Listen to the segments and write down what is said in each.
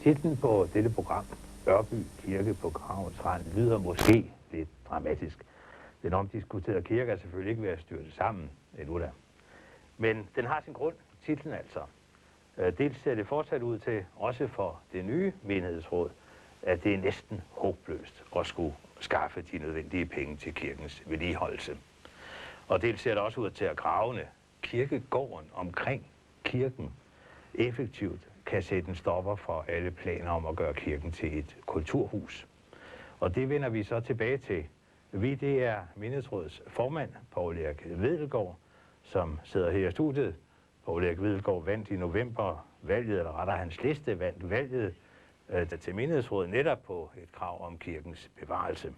Titlen på dette program, Ørby Kirke på Gravens Rand, lyder måske lidt dramatisk. Den omdiskuterede kirke er selvfølgelig ikke ved at styrte sammen endnu da. Men den har sin grund, titlen altså. Dels ser det fortsat ud til, også for det nye menighedsråd, at det er næsten håbløst at skulle skaffe de nødvendige penge til kirkens vedligeholdelse. Og dels ser det også ud til at gravene, kirkegården omkring kirken, effektivt kan sætte en stopper for alle planer om at gøre kirken til et kulturhus. Og det vender vi så tilbage til. Det er menighedsrådets formand, Poul Erik Vedelgaard, som sidder her i studiet. Poul Erik Vedelgaard vandt i november valget, eller rettere hans liste vandt valget til menighedsrådet netop på et krav om kirkens bevarelse.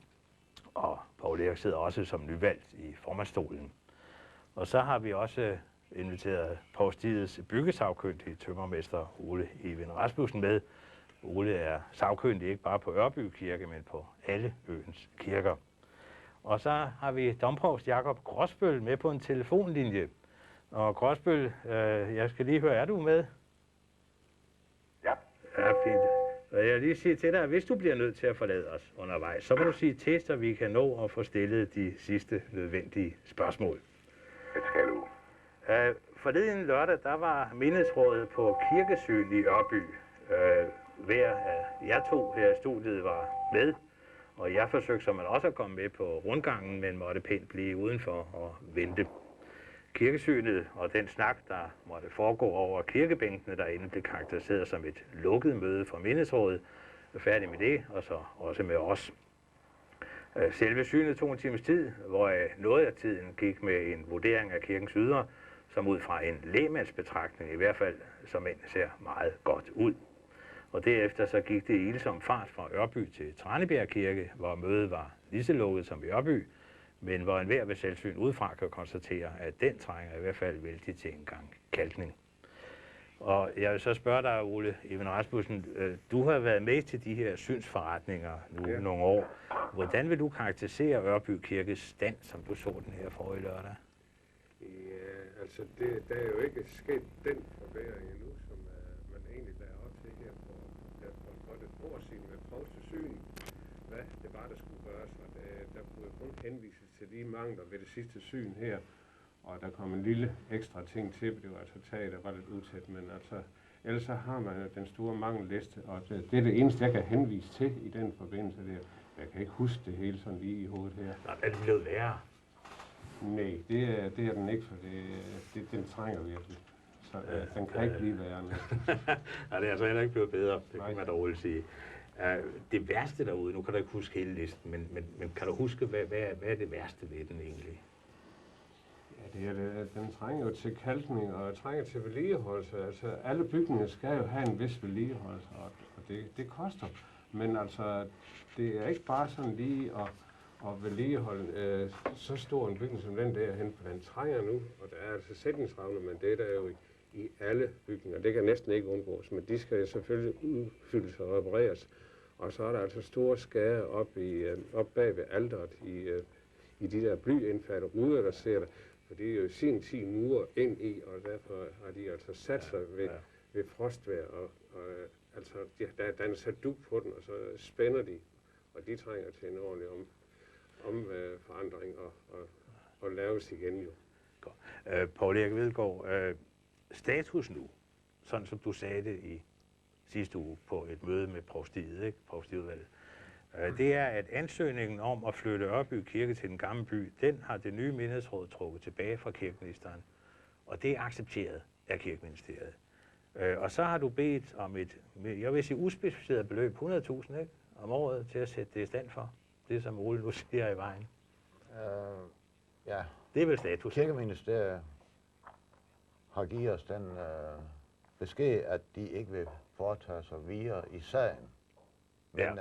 Og Poul Erik sidder også som nyvalgt i formandsstolen. Og så har vi også inviteret provstiets byggesagkyndige tømmermester Ole Even Rasmussen med. Ole er sagkyndig ikke bare på Ørby Kirke, men på alle øens kirker. Og så har vi domprovst Jakob Gråsbøl med på en telefonlinje. Og Gråsbøl, jeg skal lige høre, er du med? Ja. Ja, fint. Og jeg vil lige sige til dig, at hvis du bliver nødt til at forlade os undervejs, så må du sige til, så vi kan nå at få stillet de sidste nødvendige spørgsmål. Det skal du. Forleden lørdag, der var menighedsrådet på kirkesyn i Ørby. Hver af jer to her i studiet var med, og jeg forsøgte som man også at komme med på rundgangen, men måtte pænt blive udenfor og vente. Kirkesynet og den snak, der måtte foregå over kirkebænkene derinde, blev karakteriseret som et lukket møde for menighedsrådet. Færdig med det, og så også med os. Selve synet tog en times tid, hvor noget af tiden gik med en vurdering af kirkens ydre, som ud fra en lægmandsbetragtning i hvert fald som end ser meget godt ud. Og derefter så gik det i ilsom fart fra Ørby til Tranebjerg Kirke, hvor mødet var lige så lukket som i Ørby, men hvor enhver ved selvsyn udefra kan konstatere, at den trænger i hvert fald vældig til en gang kalkning. Og jeg vil så spørge dig, Ole Even Rasmussen, du har været med til de her synsforretninger nu nogle år. Hvordan vil du karakterisere Ørby Kirkes stand, som du så den her forrige lørdag? Ja, altså der er jo ikke sket den forbedring endnu, som man egentlig lagde op til her for et år siden med provstesyn, hvad det var, der skulle gøres. Og der kunne kun henvises til de mangler ved det sidste syn her. Og der kom en lille ekstra ting til, det var altså taget, der var lidt utæt, men altså, ellers så har man den store mangelliste, og det er det eneste, jeg kan henvise til i den forbindelse der. Jeg kan ikke huske det hele sådan lige i hovedet her. Nå, er det blevet værre? Nej, det er den ikke, for den trænger virkelig. Så den kan ikke blive værre. Nej, det er altså heller ikke blevet bedre, det kan man da roligt sige. Det værste derude, nu kan du ikke huske hele listen, men kan du huske, hvad er det værste ved den egentlig? Ja, den trænger jo til kalkning og trænger til vedligeholdelse. Altså, alle bygninger skal jo have en vis vedligeholdelse, og det koster. Men altså, det er ikke bare sådan lige at vedligeholde så stor en bygning som den der hen, for den trænger nu, og der er altså sætningsravne, men det er der jo i alle bygninger. Det kan næsten ikke undgås, men de skal selvfølgelig udfyldes og repareres. Og så er der altså store skader op bag ved alteret i de der blyindfattede ruder, der ser der. For det er jo sin tid murer ind i, og derfor har de altså sat sig ved frostvejr, og altså, der er sat dug på den, og så spænder de, og de trænger til en ordentlig forandring og laves igen jo. Poul Erik Vedelgaard, status nu, sådan som du sagde det i sidste uge på et møde med provstiet, ikke? Provstiudvalget, det er, at ansøgningen om at flytte Ørby Kirke til den gamle by, den har det nye menighedsråd trukket tilbage fra kirkeministeren, og det er accepteret af kirkeministeriet. Og så har du bedt om et, jeg vil sige uspecificeret beløb, 100.000 om året til at sætte det i stand for. Det som Ole nu siger i vejen. Ja. Det er vel status. Kirkeministeriet har givet os den besked, at de ikke vil foretage sig videre i sagen. Men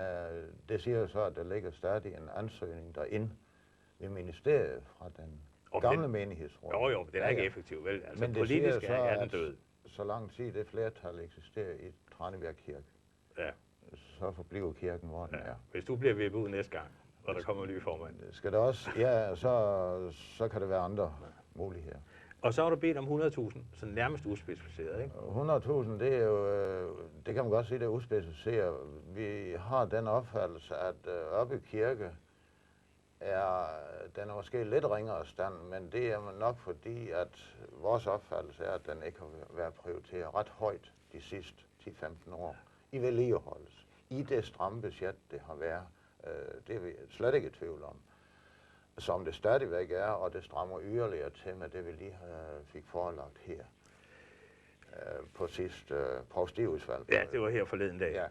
det siger jo så, at der ligger stadig en ansøgning derinde ved ministeriet fra den gamle menighedsråd. Jo, det er ikke effektivt, vel? Altså, men det politisk siger så, er den død. Så lang tid det flertal eksisterer i Tranebjerg Kirke, så forbliver kirken, hvor den er. Hvis du bliver vippet ud næste gang, og der kommer en ny formand. Skal det også? Ja, så kan det være andre muligheder. Og så har du bedt om 100.000, så nærmest uspecificeret, ikke? 100.000, det er jo, det kan man godt sige, det er uspecificeret. Vi har den opfattelse, at Ørby Kirke den er måske lidt ringere stand, men det er nok fordi, at vores opfattelse er, at den ikke har været prioriteret ret højt de sidste 10-15 år i vedligeholdelse. I det stramme budget, det har været, det er vi slet ikke i tvivl om. Som det stadigvæk er, og det strammer yderligere til med det, vi lige fik forelagt her på sidste provstiudvalg. Ja, det var her forleden dag. Ja,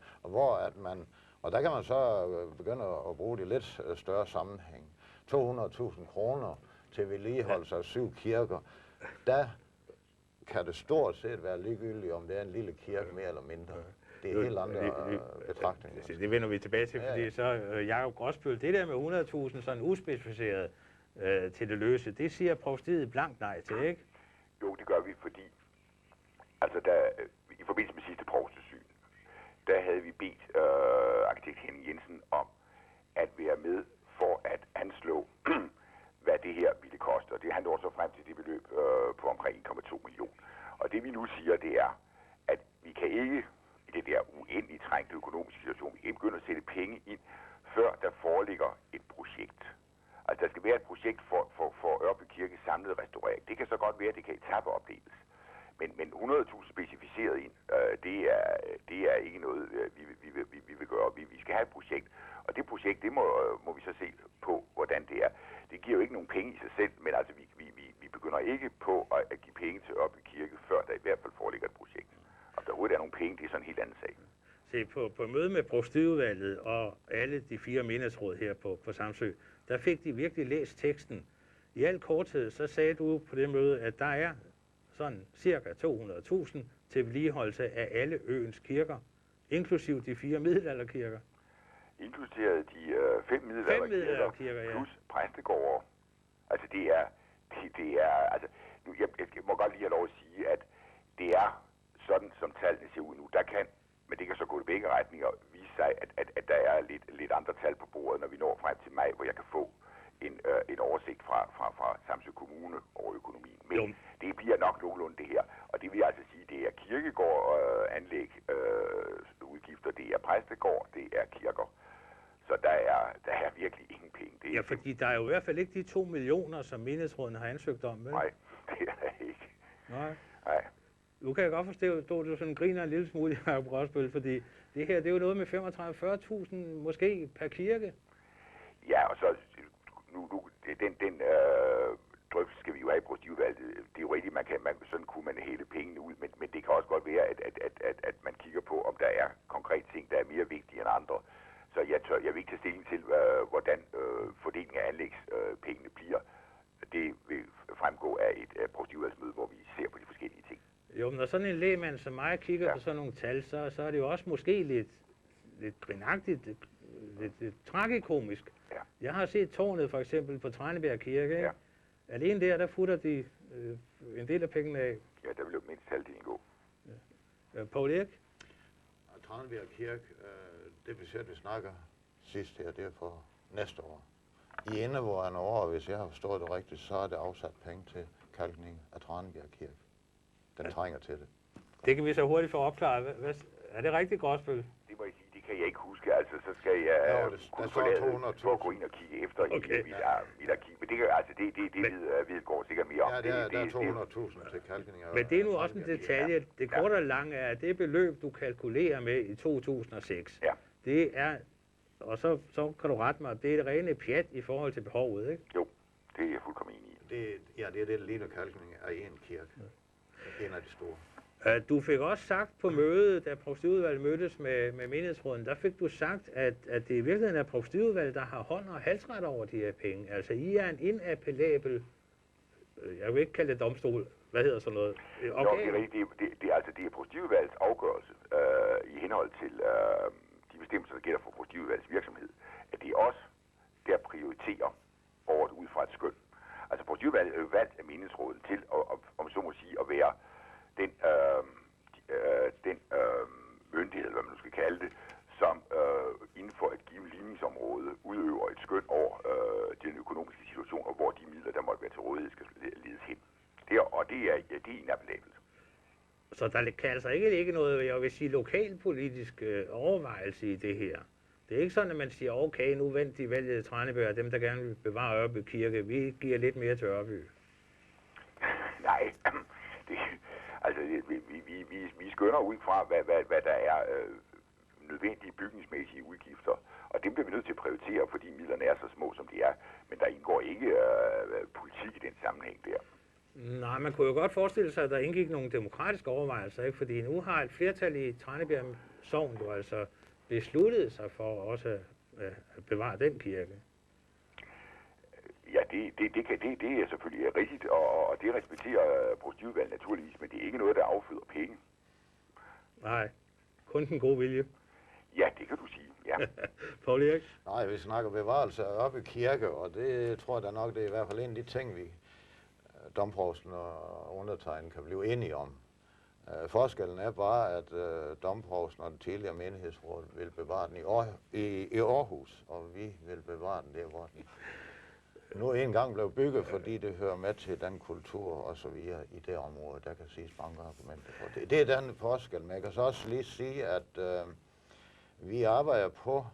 og der kan man så begynde at bruge det lidt større sammenhæng. 200.000 kroner til vedligeholdelse af 7 kirker, der kan det stort set være ligegyldigt, om det er en lille kirke mere eller mindre. Det er helt andre betragtninger. Det vender vi tilbage til, fordi så Jakob Gråsbøl, det der med 100.000 sådan uspecificeret til det løse, det siger provstiet blankt nej til, ikke? Jo, det gør vi, fordi altså i forbindelse med sidste provstesyn, der havde vi bedt arkitekt Henning Jensen om at være med for at anslå, hvad det her ville koste. Og det han når så frem til det beløb på omkring 1,2 millioner. Og det vi nu siger, det er, at vi kan ikke i det der uendeligt trængte økonomiske situation, vi kan ikke begynde at sætte penge ind, før der foreligger et projekt. Altså der skal være et projekt for Ørby Kirkes samlede restaurering. Det kan så godt være, at det kan etapeopdeles. Men 100.000 specificeret ind, det er ikke noget, vi vil gøre. Vi skal have et projekt, og det projekt, det må vi så se på, hvordan det er. Det giver jo ikke nogen penge i sig selv, men altså vi begynder ikke på at give penge til Ørby Kirke, før der i hvert fald foreligger et projekt. Om der overhovedet er nogle penge, det er sådan en helt anden sag. Se, på møde med provstiudvalget og alle de 4 menighedsråd her på Samsø, der fik de virkelig læst teksten. I al korthed, så sagde du på det møde, at der er sådan cirka 200.000 til vedligeholdelse af alle øens kirker, inklusiv de 4 middelalderkirker. Inklusive de 5 middelalderkirker plus præstegårde. Altså det er altså, nu, jeg må godt lige have lov at sige, at det er sådan, som tallene ser ud nu. Men det kan så gå i begge retninger og vise sig, at der er lidt andre tal på bordet, når vi når frem til maj, hvor jeg kan få en oversigt fra Samsø Kommune over økonomien. Men det bliver nok nogenlunde det her. Og det vil altså sige, det er kirkegård, anlæg, udgifter, det er præstegård, det er kirker. Så der er virkelig ingen penge. Det er fordi der er jo i hvert fald ikke de 2 millioner, som menighedsråden har ansøgt om, vel? Nej, det er der ikke. Nej. Nu kan jeg godt forstå, at du sådan griner en lille smule, Jacob Gråsbøl, fordi det her, det er jo noget med 35-40.000 måske per kirke. Ja, og så den drøftelse skal vi jo have i provstiudvalget. Det er jo rigtigt, sådan kunne man hælde pengene ud, men det kan også godt være, at man kigger på, om der er konkrete ting, der er mere vigtige end andre. Så jeg vil ikke tage stilling til, hvordan fordelingen af anlægspengene bliver. Det vil fremgå af et provstiudvalgsmøde, hvor vi ser på de forskellige ting. Jo, men når sådan en lægmand som mig kigger på sådan nogle tal, så er det jo også måske lidt grinagtigt, lidt tragikomisk. Ja. Jeg har set tårnet for eksempel på Tranebjerg Kirke. Ja. Alene der futter de en del af pengene af. Ja, der vil jo mindst halvdelen gå. Ja. Poul Erik? Tranebjerg Kirke, det budget, vi snakker sidst her, det er for næste år. I indeværende år, hvis jeg har forstået det rigtigt, så er det afsat penge til kalkning af Tranebjerg Kirke. Den trænger til det. Det kan vi så hurtigt få opklaret. Er det rigtigt, Gråsbøl? Det må jeg sige, det kan jeg ikke huske. Altså, så skal jeg kunne forlade for at gå ind og kigge efter i mit arkiv. Men det kan altså, det vedgår sikkert mere om. Ja, der er 200.000 til kalkning. Men det er nu også en detalje. Det korte og lange er, at det beløb, du kalkulerer med i 2006, det er, og så kan du rette mig, det er det rene pjat i forhold til behovet, ikke? Jo, det er jeg fuldkommen enig i. Det er det, der ligner kalkning af en kirke. En af de store. Du fik også sagt på mødet, da provstiudvalget mødtes med menighedsråden, der fik du sagt, at det i virkeligheden er provstiudvalget, der har hånd og halsret over de her penge. Altså, I er en inappellabel, jeg vil ikke kalde det domstol, hvad hedder sådan noget? Okay. Det er provstiudvalgets afgørelse i henhold til de bestemmelser, der gælder for provstiudvalgets virksomhed, at det er os, der prioriterer året ud fra et skøn. Altså, provstiudvalget er jo valgt af menighedsrådet til, om så må sige, at være den myndighed, hvad man nu skal kalde det, som inden for et givet ligningsområde udøver et skøn over den økonomiske situation, og hvor de midler, der måtte være til rådighed, skal ledes hen. det er inabelabelt. Så der kan altså ikke ligge noget, jeg vil sige, lokalpolitisk overvejelse i det her. Det er ikke sådan, at man siger, okay, nu vent de vælgede Tranebjerg, dem der gerne vil bevare Ørby Kirke, vi giver lidt mere til Ørby. Nej, vi skønner ud fra, hvad der er nødvendige bygningsmæssige udgifter, og dem bliver vi nødt til at prioritere, fordi midlerne er så små, som de er. Men der indgår ikke politik i den sammenhæng der. Nej, man kunne jo godt forestille sig, at der indgik nogle demokratiske overvejelser, ikke? Fordi nu har et flertal i Tranebjerg Sogn jo altså besluttet sig for også at bevare den kirke. Ja, det er selvfølgelig rigtigt, og det respekterer provstiudvalget naturligvis, men det er ikke noget, der afføder penge. Nej, kun den gode vilje. Ja, det kan du sige, ja. Poul Erik? Nej, vi snakker bevarelse af Ørby Kirke, og det tror jeg da nok, det er i hvert fald en af de ting, vi domprovsten og undertegnet kan blive enige om. Forskellen er bare, at domprovsten og det tidligere menighedsråd vil bevare den i Aarhus, og vi vil bevare den der, hvor den nu en gang blev bygget, fordi det hører med til den kultur og så videre i det område. Der kan siges mange argumenter for det. Det er den forskel, men jeg kan så også lige sige, at vi arbejder på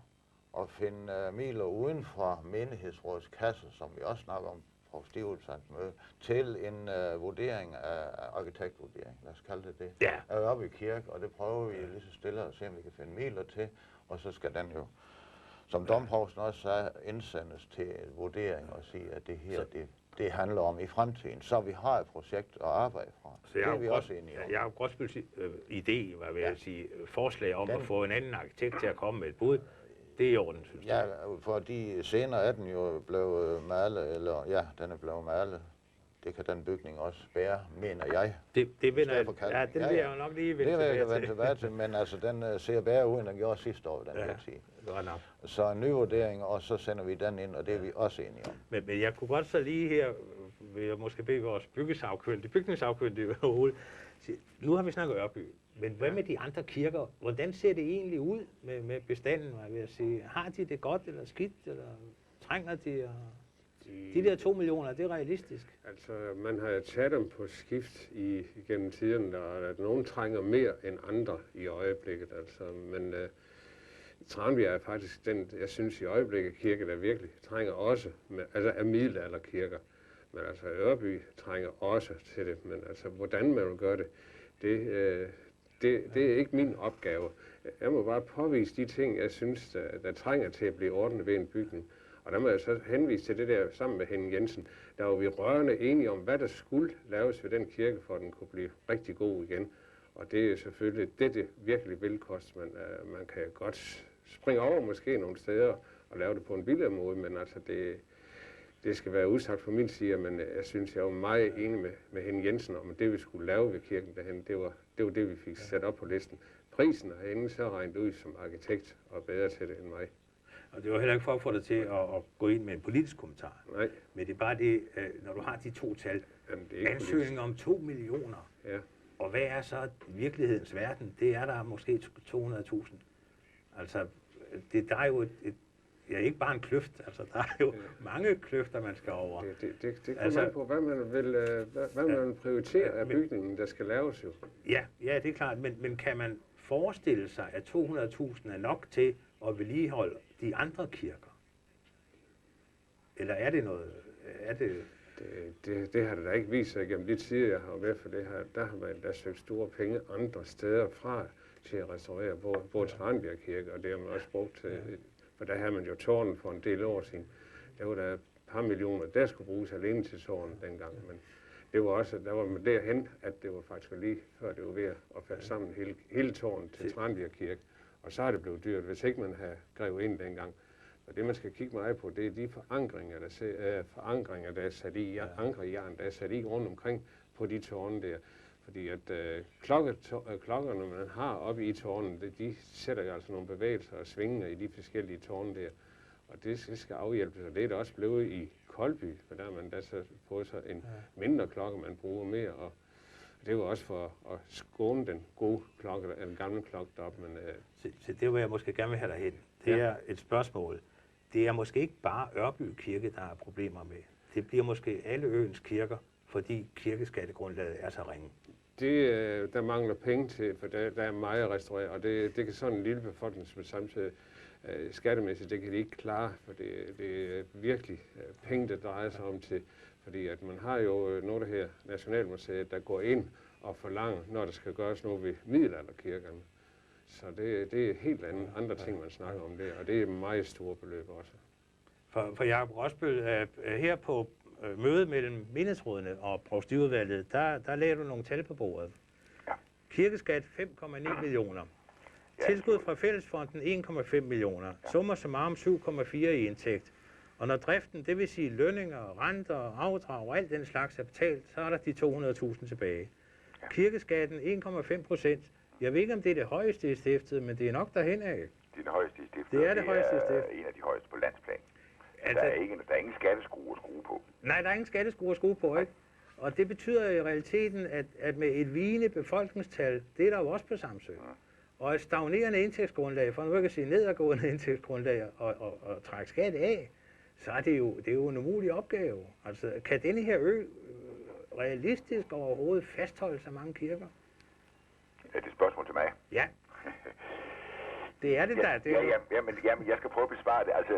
at finde midler uden for menighedsrådets kasse, som vi også snakker om på stivelsesmøde, til en vurdering af arkitektvurdering, lad os kalde det, ja, af Ørby Kirke, og det prøver vi lige så stille at se, om vi kan finde midler til, og så skal den jo, som domprovsten også sagde, indsendes til vurdering og sige, at det her, det handler om i fremtiden, så vi har et projekt at arbejde fra. Så det er vi også enige om. Jeg har godt idé, hvad vil jeg sige, forslag om at få en anden arkitekt til at komme med et bud. Det er i orden, synes jeg. Ja, fordi senere er den jo blevet malet, eller ja, den er blevet malet. Det kan den bygning også bære, mener jeg. Det vender jeg, ja, den vil jeg jo nok lige vende tilbage til. Men altså, den ser bedre ud, end den gjorde sidste år, den her tid. Så en ny vurdering, og så sender vi den ind, og det er vi også enige om. Men jeg kunne godt så lige her, vil jeg måske bede vores bygningssagkyndige overhovedet. Nu har vi snakket Ørby, men hvad med de andre kirker? Hvordan ser det egentlig ud med bestanden, vil jeg sige? Har de det godt eller skidt, eller trænger de? De der 2 millioner, det er realistisk. Altså, man har taget dem på skift igennem tiden, og at nogen trænger mere end andre i øjeblikket. Altså, men Tranbjerg er faktisk den, jeg synes i øjeblikket, kirke, der virkelig trænger også, altså af middelalderkirker. Men altså, Ørby trænger også til det, men altså, hvordan man vil gøre det, det er ikke min opgave. Jeg må bare påvise de ting, jeg synes, der trænger til at blive ordnet ved en bygning. Og der må jeg så henvise til det der sammen med Henning Jensen. Der var vi rørende enige om, hvad der skulle laves ved den kirke, for at den kunne blive rigtig god igen. Og det er selvfølgelig det virkelig vil koste. Man kan godt springe over måske nogle steder og lave det på en billigere måde, men altså det skal være udsagt fra min side, men jeg synes, jeg var meget enig med Henning Jensen om, at det vi skulle lave ved kirken derhen, det var det, vi fik sat op på listen. Prisen har Henning så regnet ud som arkitekt og bedre til det end mig. Og det var heller ikke for at få dig til at gå ind med en politisk kommentar. Nej. Men det er bare det, når du har de to tal. Ansøgninger om 2 millioner. Ja. Og hvad er så virkelighedens verden? Det er der måske 200.000. Altså, der er jo ikke bare en kløft. Altså, der er jo mange kløfter, man skal over. Det kommer an på, hvad man vil prioritere af bygningen, der skal laves jo. Ja, det er klart. Men kan man forestille sig, at 200.000 er nok til at vedligeholde de andre kirker? Eller er det noget? Det har det da ikke vist sig gennem de tider, jeg har været for det her. Der har man da søgt store penge andre steder fra til at restaurere både Tranbjerg Kirke, og det har man også brugt til. For der havde man jo tårnen for en del år siden. Der var der et par millioner, der skulle bruges alene til tårnen dengang. Men det var også, der var man derhen, at det var faktisk lige før det var ved at falde sammen hele tårnen til Tranbjerg Kirke. Og så er det blevet dyrt, hvis ikke man havde grevet ind dengang. Og det, man skal kigge meget på, det er de forankringer, der er sat i, ankerjern, der er sat i rundt omkring på de tårne der. Fordi at klokkerne, man har oppe i tårnen, de sætter jo altså nogle bevægelser og svingninger i de forskellige tårne der. Og det skal afhjælpes, og det er der også blevet i Koldby, for der har man da så fået så en mindre klokke, man bruger mere. Og det var også for at skåne den gode klokke, den gamle klokke deroppe. Men, så det vil jeg måske gerne vil have dig hen. Det er et spørgsmål. Det er måske ikke bare Ørby Kirke, der har problemer med. Det bliver måske alle øens kirker, fordi kirkeskattegrundlaget er så ringe? Der mangler penge til, for der er meget at restaurere, og det kan sådan en lille befolkning som samtidig skattemæssigt, det kan de ikke klare, for det er virkelig penge, der drejer sig om til, fordi at man har jo noget af her Nationalmuseet, der går ind og forlanger, når der skal gøres noget ved middelalderkirkerne. Så det er helt andre ting, man snakker om der, og det er meget store beløb også. For Jacob Rosbøl, her på mødet mellem menighedsrådene og provstiudvalget, der lagde du nogle tal på bordet. Ja. Kirkeskat 5,9 millioner. Tilskud fra Fællesfonden 1,5 millioner. Summer summarum 7,4 i indtægt. Og når driften, det vil sige lønninger, renter, afdrag og alt den slags er betalt, så er der de 200.000 tilbage. Ja. Kirkeskatten 1,5%. Jeg ved ikke, om det er det højeste i stiftet, men det er nok derhen af. Det er det højeste i stiftet. Det er det højeste i stiftet. En af de højeste på landsplan. Altså, der er ingen skatteskrue at skrue på. Nej, der er ingen skatteskrue at skrue på, ikke? Og det betyder i realiteten, at med et vigende befolkningstal, det er der jo også på Samsø. Ja. Og et stagnerende indtægtsgrundlag, for nu kan jeg sige nedadgående indtægtsgrundlag og trække skat af, så er det jo en umulig opgave. Altså, kan denne her ø realistisk overhovedet fastholde så mange kirker? Er det et spørgsmål til mig? Ja. Det er det der. Jamen, jeg skal prøve at besvare det. Altså,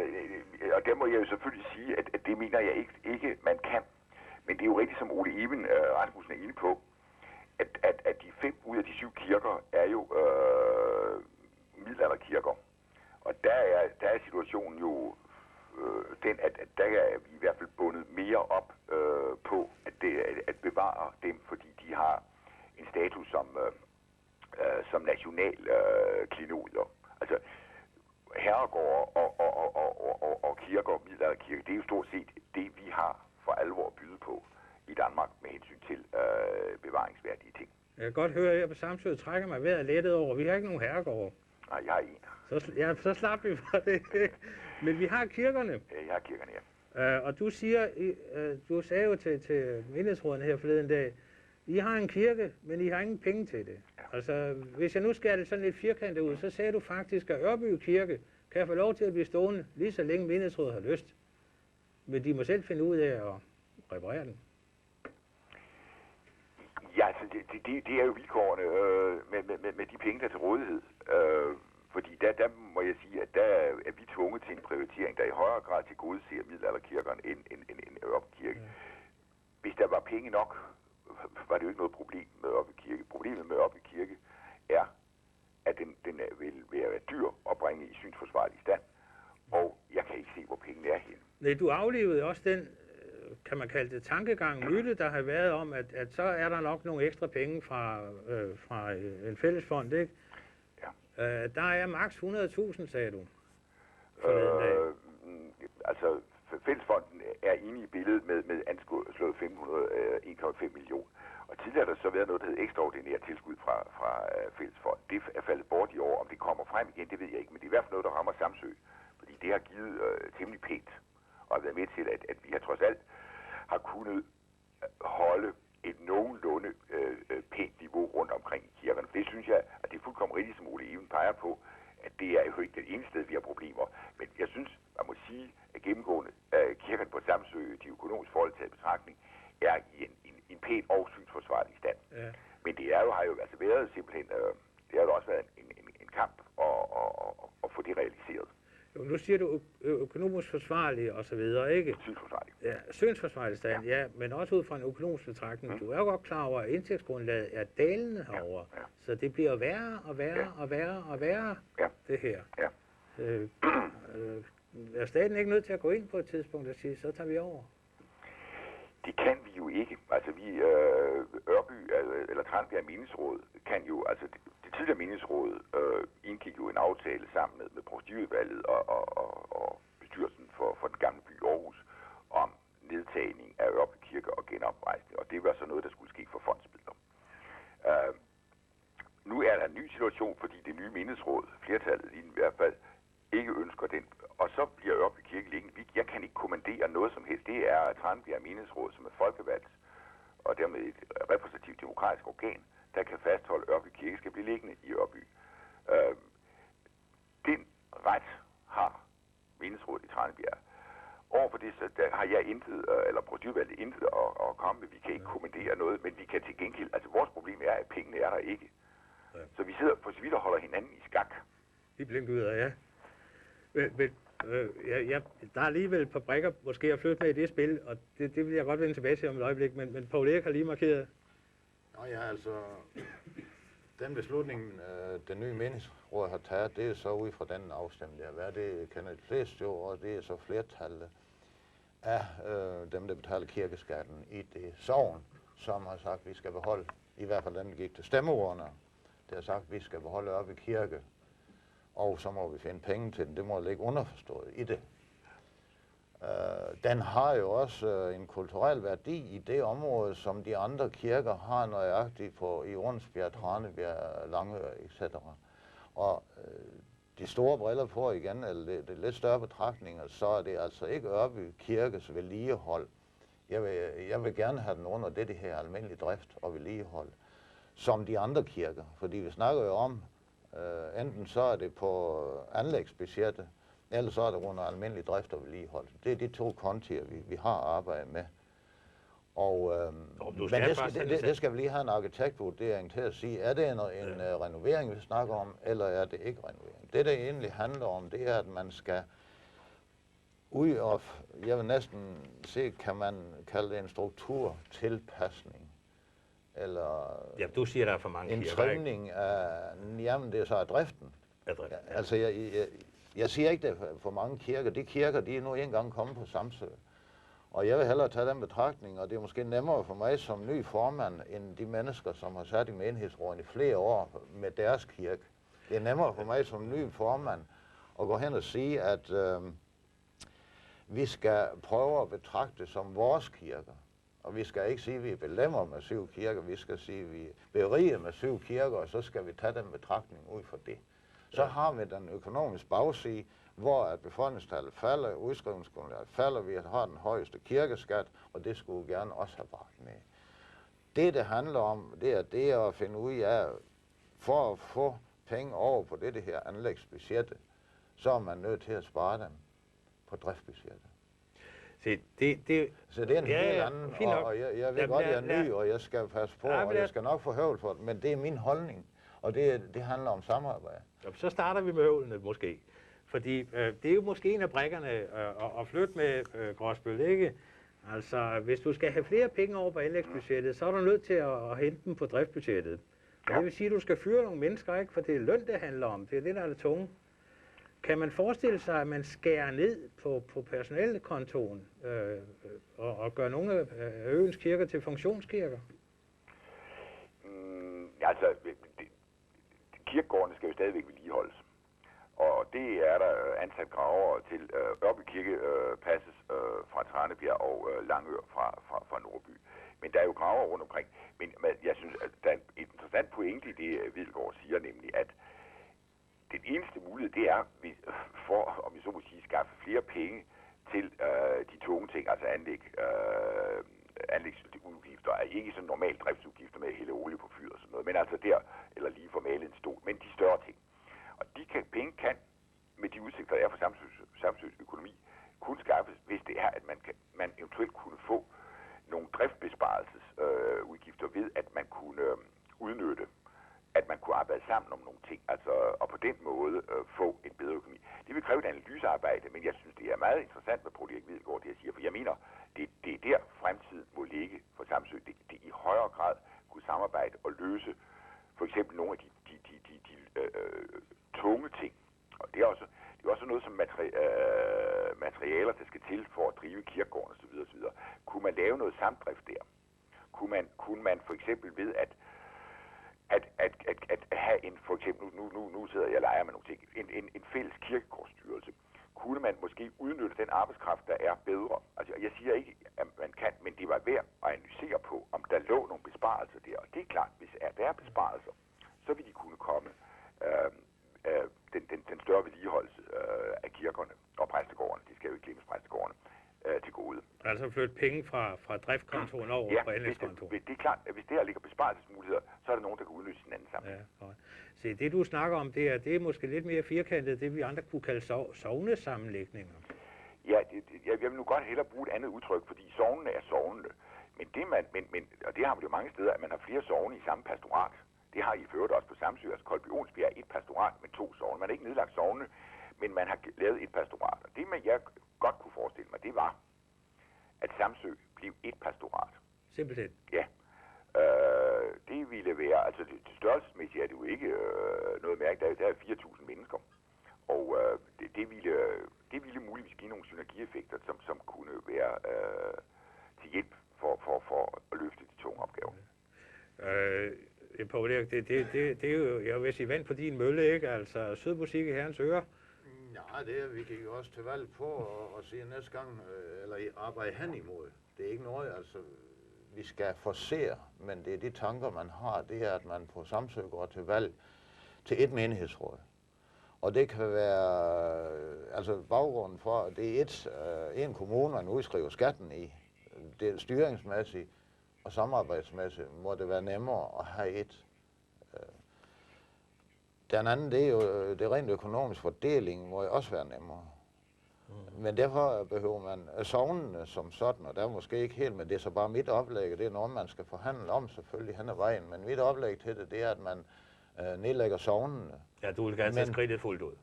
og der må jeg jo selvfølgelig sige, at det mener jeg ikke man kan. Men det er jo rigtigt, som Ole Even Rasmussen er inde på, at de 5 ud af de 7 kirker er jo middelalderkirker. Og der er situationen jo den, at der er vi i hvert fald bundet mere op på at bevare dem, fordi de har en status som national klenodier. Altså herregårde og kirker, middelalderkirker, det er jo stort set det, vi har for alvor at byde på i Danmark med hensyn til bevaringsværdige ting. Jeg kan godt høre, at jeg på Samsø trækker mig vejret lettet over. Vi har ikke nogen herregårde. Nej, jeg har en. Så slap vi fra det. Men vi har kirkerne. Ja, jeg har kirkerne, ja. Og du sagde jo til menighedsråden her forleden dag, I har en kirke, men I har ingen penge til det. Ja. Altså, hvis jeg nu skærer det sådan lidt firkantet ud, så sagde du faktisk, at Ørby Kirke kan få lov til at blive stående, lige så længe menighedsrådet har lyst. Men de må selv finde ud af at reparere den. Ja, altså, det er jo vilkårene med de penge, der er til rådighed. Fordi der må jeg sige, at der er vi tvunget til en prioritering, der i højere grad tilgodeser middelalderkirkerne end Ørby Kirke. Ja. Hvis der var penge nok, var det jo ikke noget problem med Ørby Kirke. Problemet med Ørby Kirke er, at den vil være dyr at bringe i synsforsvarlig stand, og jeg kan ikke se, hvor pengene er henne. Nej, du aflevede også den, kan man kalde det, tankegang, myte, der har været om, at så er der nok nogle ekstra penge fra en fællesfond, ikke? Ja. Der er maks 100.000, sagde du. Altså, fællesfonden er inde i billedet med anslået 1,5 millioner. Og tidligere har der så været noget, der hedder ekstraordinært tilskud fra fællesfonden. Det er faldet bort i år. Om det kommer frem igen, det ved jeg ikke. Men det er i hvert fald noget, der rammer Samsø. Fordi det har givet temmelig pænt. Og har været med til, at vi har trods alt har kunnet holde et nogenlunde pænt niveau rundt omkring i kirkerne. Det synes jeg, at det er fuldkommen rigtigt, som Ole Even peger på, at det er jo ikke det eneste sted, vi har problemer. Men jeg synes, man må sige, at gennemgående kirkerne på Samsø, de økonomiske forhold taget betragtning, er i en pæn og synsforsvarlig stand. Ja. Men det har jo altså været simpelthen, det har jo også været en kamp at få det realiseret. Jo, nu siger du økonomisk forsvarlig og så videre, ikke? Synsforsvarlig. Ja, synsforsvarlig stand, ja, men også ud fra en økonomisk betragtning. Du er jo godt klar over, at indtægtsgrundlaget er dalende herovre. Ja. Så det bliver værre og værre og værre og værre, det her. Ja. Er staten ikke nødt til at gå ind på et tidspunkt og sige, så tager vi over? Det kan vi jo ikke. Altså Ørby eller Tranbjerg Menighedsråd kan jo, altså det tidligere menighedsråd indgik jo en aftale sammen med provstiudvalget og bestyrelsen for den gamle by Aarhus om nedtagning af Ørby Kirke og genoprejsning, og det var så noget, der skulle ske for fondsmidler. Nu er der en ny situation, fordi det nye menighedsråd, flertallet i hvert fald, ikke ønsker den, og så bliver Ørby Kirke liggende. Jeg kan ikke kommandere noget som helst. Det er Tranbjerg Menighedsråd, som er folkevalgt, og dermed et repræsentativt demokratisk organ, der kan fastholde, at Ørby Kirke skal blive liggende i Ørby. Den ret har menighedsrådet i Tranbjerg. Overfor det, så der har jeg intet, eller procedurvalget intet at komme med. Vi kan ikke kommentere noget, men vi kan til gengæld, altså vores problem er, at pengene er der ikke. Ja. Så vi sidder for så vidt og holder hinanden i skak. Det er blinkt ud af, ja. Men der er alligevel et par brikker måske at flytte med i det spil, og det vil jeg godt vende tilbage til om et øjeblik, men Poul Erik har lige markeret. Nå ja, altså, den beslutning, den nye menighedsråd har taget, det er så ud fra den afstemning, der har været. Det kender de fleste jo, og det er så flertallet af dem, der betaler kirkeskatten i det sogn, som har sagt, at vi skal beholde, i hvert fald den gik til stemmeordene, det har sagt, at vi skal beholde op i kirke, og så må vi finde penge til den. Det må ligge underforstået i det. Den har jo også en kulturel værdi i det område, som de andre kirker har nøjagtigt på i Ordensbjerg, Tranebjerg, Langør, etc. Og de store briller på igen, eller det lidt større betragtninger, så er det altså ikke Ørby Kirkes vedligehold. Jeg vil gerne have den under det her almindelige drift og vedligehold, som de andre kirker. Fordi vi snakker jo om, enten så er det på anlægsbudgettet, eller så er det under almindelig drift og vedligehold. Det er de to kontier, vi har arbejdet med. Og, men det skal vi lige have en arkitektvurdering til at sige, er det en renovering, vi snakker om, eller er det ikke renovering? Det egentlig handler om, det er, at man skal ud og, jeg vil næsten se, kan man kalde det en strukturtilpasning. Eller ja, du siger, der er for mange en kirker, trimning af, jamen det er så af driften. Ja. Altså jeg siger ikke, det er for mange kirker. De kirker, de er nu engang kommet på Samsø. Og jeg vil hellere tage den betragtning, og det er måske nemmere for mig som ny formand, end de mennesker, som har sat i menighedsråden i flere år med deres kirke. Det er nemmere for mig som ny formand at gå hen og sige, at vi skal prøve at betragte det som vores kirker. Og vi skal ikke sige, at vi belemmer med 7 kirker, vi skal sige, at vi beriger med 7 kirker, og så skal vi tage den betragtning ud for det. Så har vi den økonomiske bagside, hvor at befolkningstallet falder, udskrivningsgrundlaget falder, vi har den højeste kirkeskat, og det skulle vi gerne også have bragt med. Det handler om, det er at finde ud af, for at få penge over på det her anlægsbudget, så er man nødt til at spare dem på driftsbudgettet. Så det er en helt anden, og jeg ved godt, at jeg er ny, og jeg skal passe på, og jeg skal nok få høvl for det, men det er min holdning, og det handler om samarbejde. Så starter vi med høvlene måske, fordi det er jo måske en af brækkerne at flytte med Gråsbøl, ikke? Altså, hvis du skal have flere penge over på anlægsbudgettet, så er du nødt til at hente dem på driftsbudgettet. Og det vil sige, at du skal fyre nogle mennesker, ikke? For det er løn, det handler om. Det er det, der er det tunge. Kan man forestille sig, at man skærer ned på personalekontoen og gør nogle af øens kirker til funktionskirker? Altså, kirkegårdene skal jo stadigvæk vedligeholdes. Og det er der ansat gravere til. Ørby Kirke passes fra Tranebjerg og Langør fra Nordby. Men der er jo gravere rundt omkring. Men jeg synes, at der er et interessant pointe i det, Hvidegård siger, nemlig at den eneste mulighed, det er for, om vi så må sige, skaffe flere penge til de tunge ting, altså anlægsudgifter, er ikke sådan normalt driftsudgifter med at hælde olie på fyret og sådan noget, men altså der, eller lige for male en stol, men de større ting. Og penge kan, med de udsigter, der er for Samsøs økonomi, kun skaffes, hvis det er, at man eventuelt kunne få nogle driftsbesparelsesudgifter ved, at man kunne udnytte, at man kunne arbejde sammen om nogle ting, altså, og på den måde få en bedre økonomi. Det vil kræve et analysearbejde, men jeg synes, det er meget interessant, hvad Poul Erik Hvidegård det siger, for jeg mener, det er der fremtiden må ligge for Samsø. Det i højere grad kunne samarbejde og løse for eksempel nogle af de tunge ting. Og det er også noget som materialer, der skal til for at drive kirkegården osv. Kunne man lave noget samdrift der? Kunne man for eksempel ved at have en, for eksempel, nu sidder jeg og leger med nogle ting, en fælles kirkegårdsstyrelse, kunne man måske udnytte den arbejdskraft, der er bedre. Altså, jeg siger ikke, at man kan, men det var værd at analysere på, om der lå nogle besparelser der. Og det er klart, hvis der er besparelser, så vil de kunne komme den større vedligeholdelse af kirkerne og præstegårdene, de skal jo ikke glemmes præstegårdene, til gode. Altså flytte penge fra driftkontoen over på anlægskontoen? Det er klart, at hvis der ligger besparelsesmuligheder, så er der nogen, der kan udnytte sin anden sammen. Ja, se, det du snakker om, det er måske lidt mere firkantet, det vi andre kunne kalde sognesammenlægninger. Ja, jeg vil nu godt hellere bruge et andet udtryk, fordi sognene er sognene. Men det og det har man jo mange steder, at man har flere sogne i samme pastorat. Det har I ført også på Samsø, altså Koldby-Onsbjerg er et pastorat med 2 sogne. Man har ikke nedlagt sogne, men man har lavet et pastorat. Og det, jeg godt kunne forestille mig, det var, at Samsø blev et pastorat. Simpelthen? Ja. Det ville være, altså størrelsesmæssigt er det jo ikke noget mærke, der er 4.000 mennesker. Og det ville muligvis give nogle synergieffekter, som kunne være til hjælp for at løfte de tunge opgaver. Poul Erik, det er jo, jeg vil sige, vand på din mølle, ikke? Altså, sød musik i herrens ører. Ja, det er vi gik jo også til valg på og sige næste gang, eller arbejde hen imod. Det er ikke noget, altså, vi skal forsere, men det er de tanker, man har, det er, at man på Samsø går til valg til et menighedsråd. Og det kan være, altså baggrunden for, at det er en kommune, man udskriver skatten i. Det er styringsmæssigt og samarbejdsmæssigt må det være nemmere at have et. Den anden, det er jo det rent økonomisk fordeling, må jo også være nemmere. Men derfor behøver man sognene som sådan, og der er måske ikke helt, men det er så bare mit oplæg, det er noget, man skal forhandle om selvfølgelig hen ad vejen. Men mit oplæg til det, det er, at man nedlægger sognene. Ja, du vil gerne tage skridtet fuldt ud.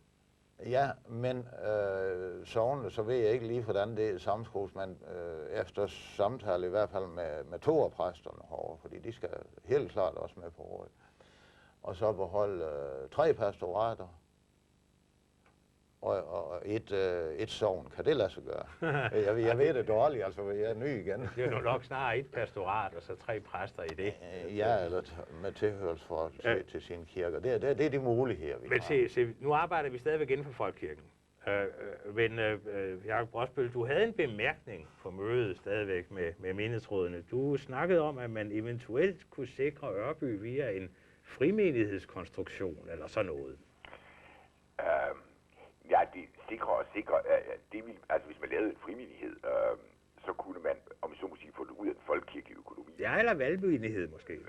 Ja, men sognene, så ved jeg ikke lige, hvordan det er sammenskrues, men efter samtale i hvert fald med toerpræsterne herovre, fordi de skal helt klart også med på rådet. Og så beholde 3 pastorater og et sogn. Kan det lade sig gøre? Jeg ved det dårligt, altså jeg er ny igen. Det er jo nok snarere et pastorat, og så 3 præster i det. Ja, eller med tilhørsforhold til sine kirker. Det er de muligheder, vi har. Men nu arbejder vi stadigvæk inden for Folkekirken. Men Jakob Rosbøl, du havde en bemærkning på mødet stadigvæk med menighedsrådene. Du snakkede om, at man eventuelt kunne sikre Ørby via en frimenighedskonstruktion eller sådan noget. Ja, det sikre. Det vil, altså hvis man lavede en frimenighed, så kunne man, om jeg så må sige, få det ud af den folkekirkelige økonomi. Ja, eller valgmenighed måske. En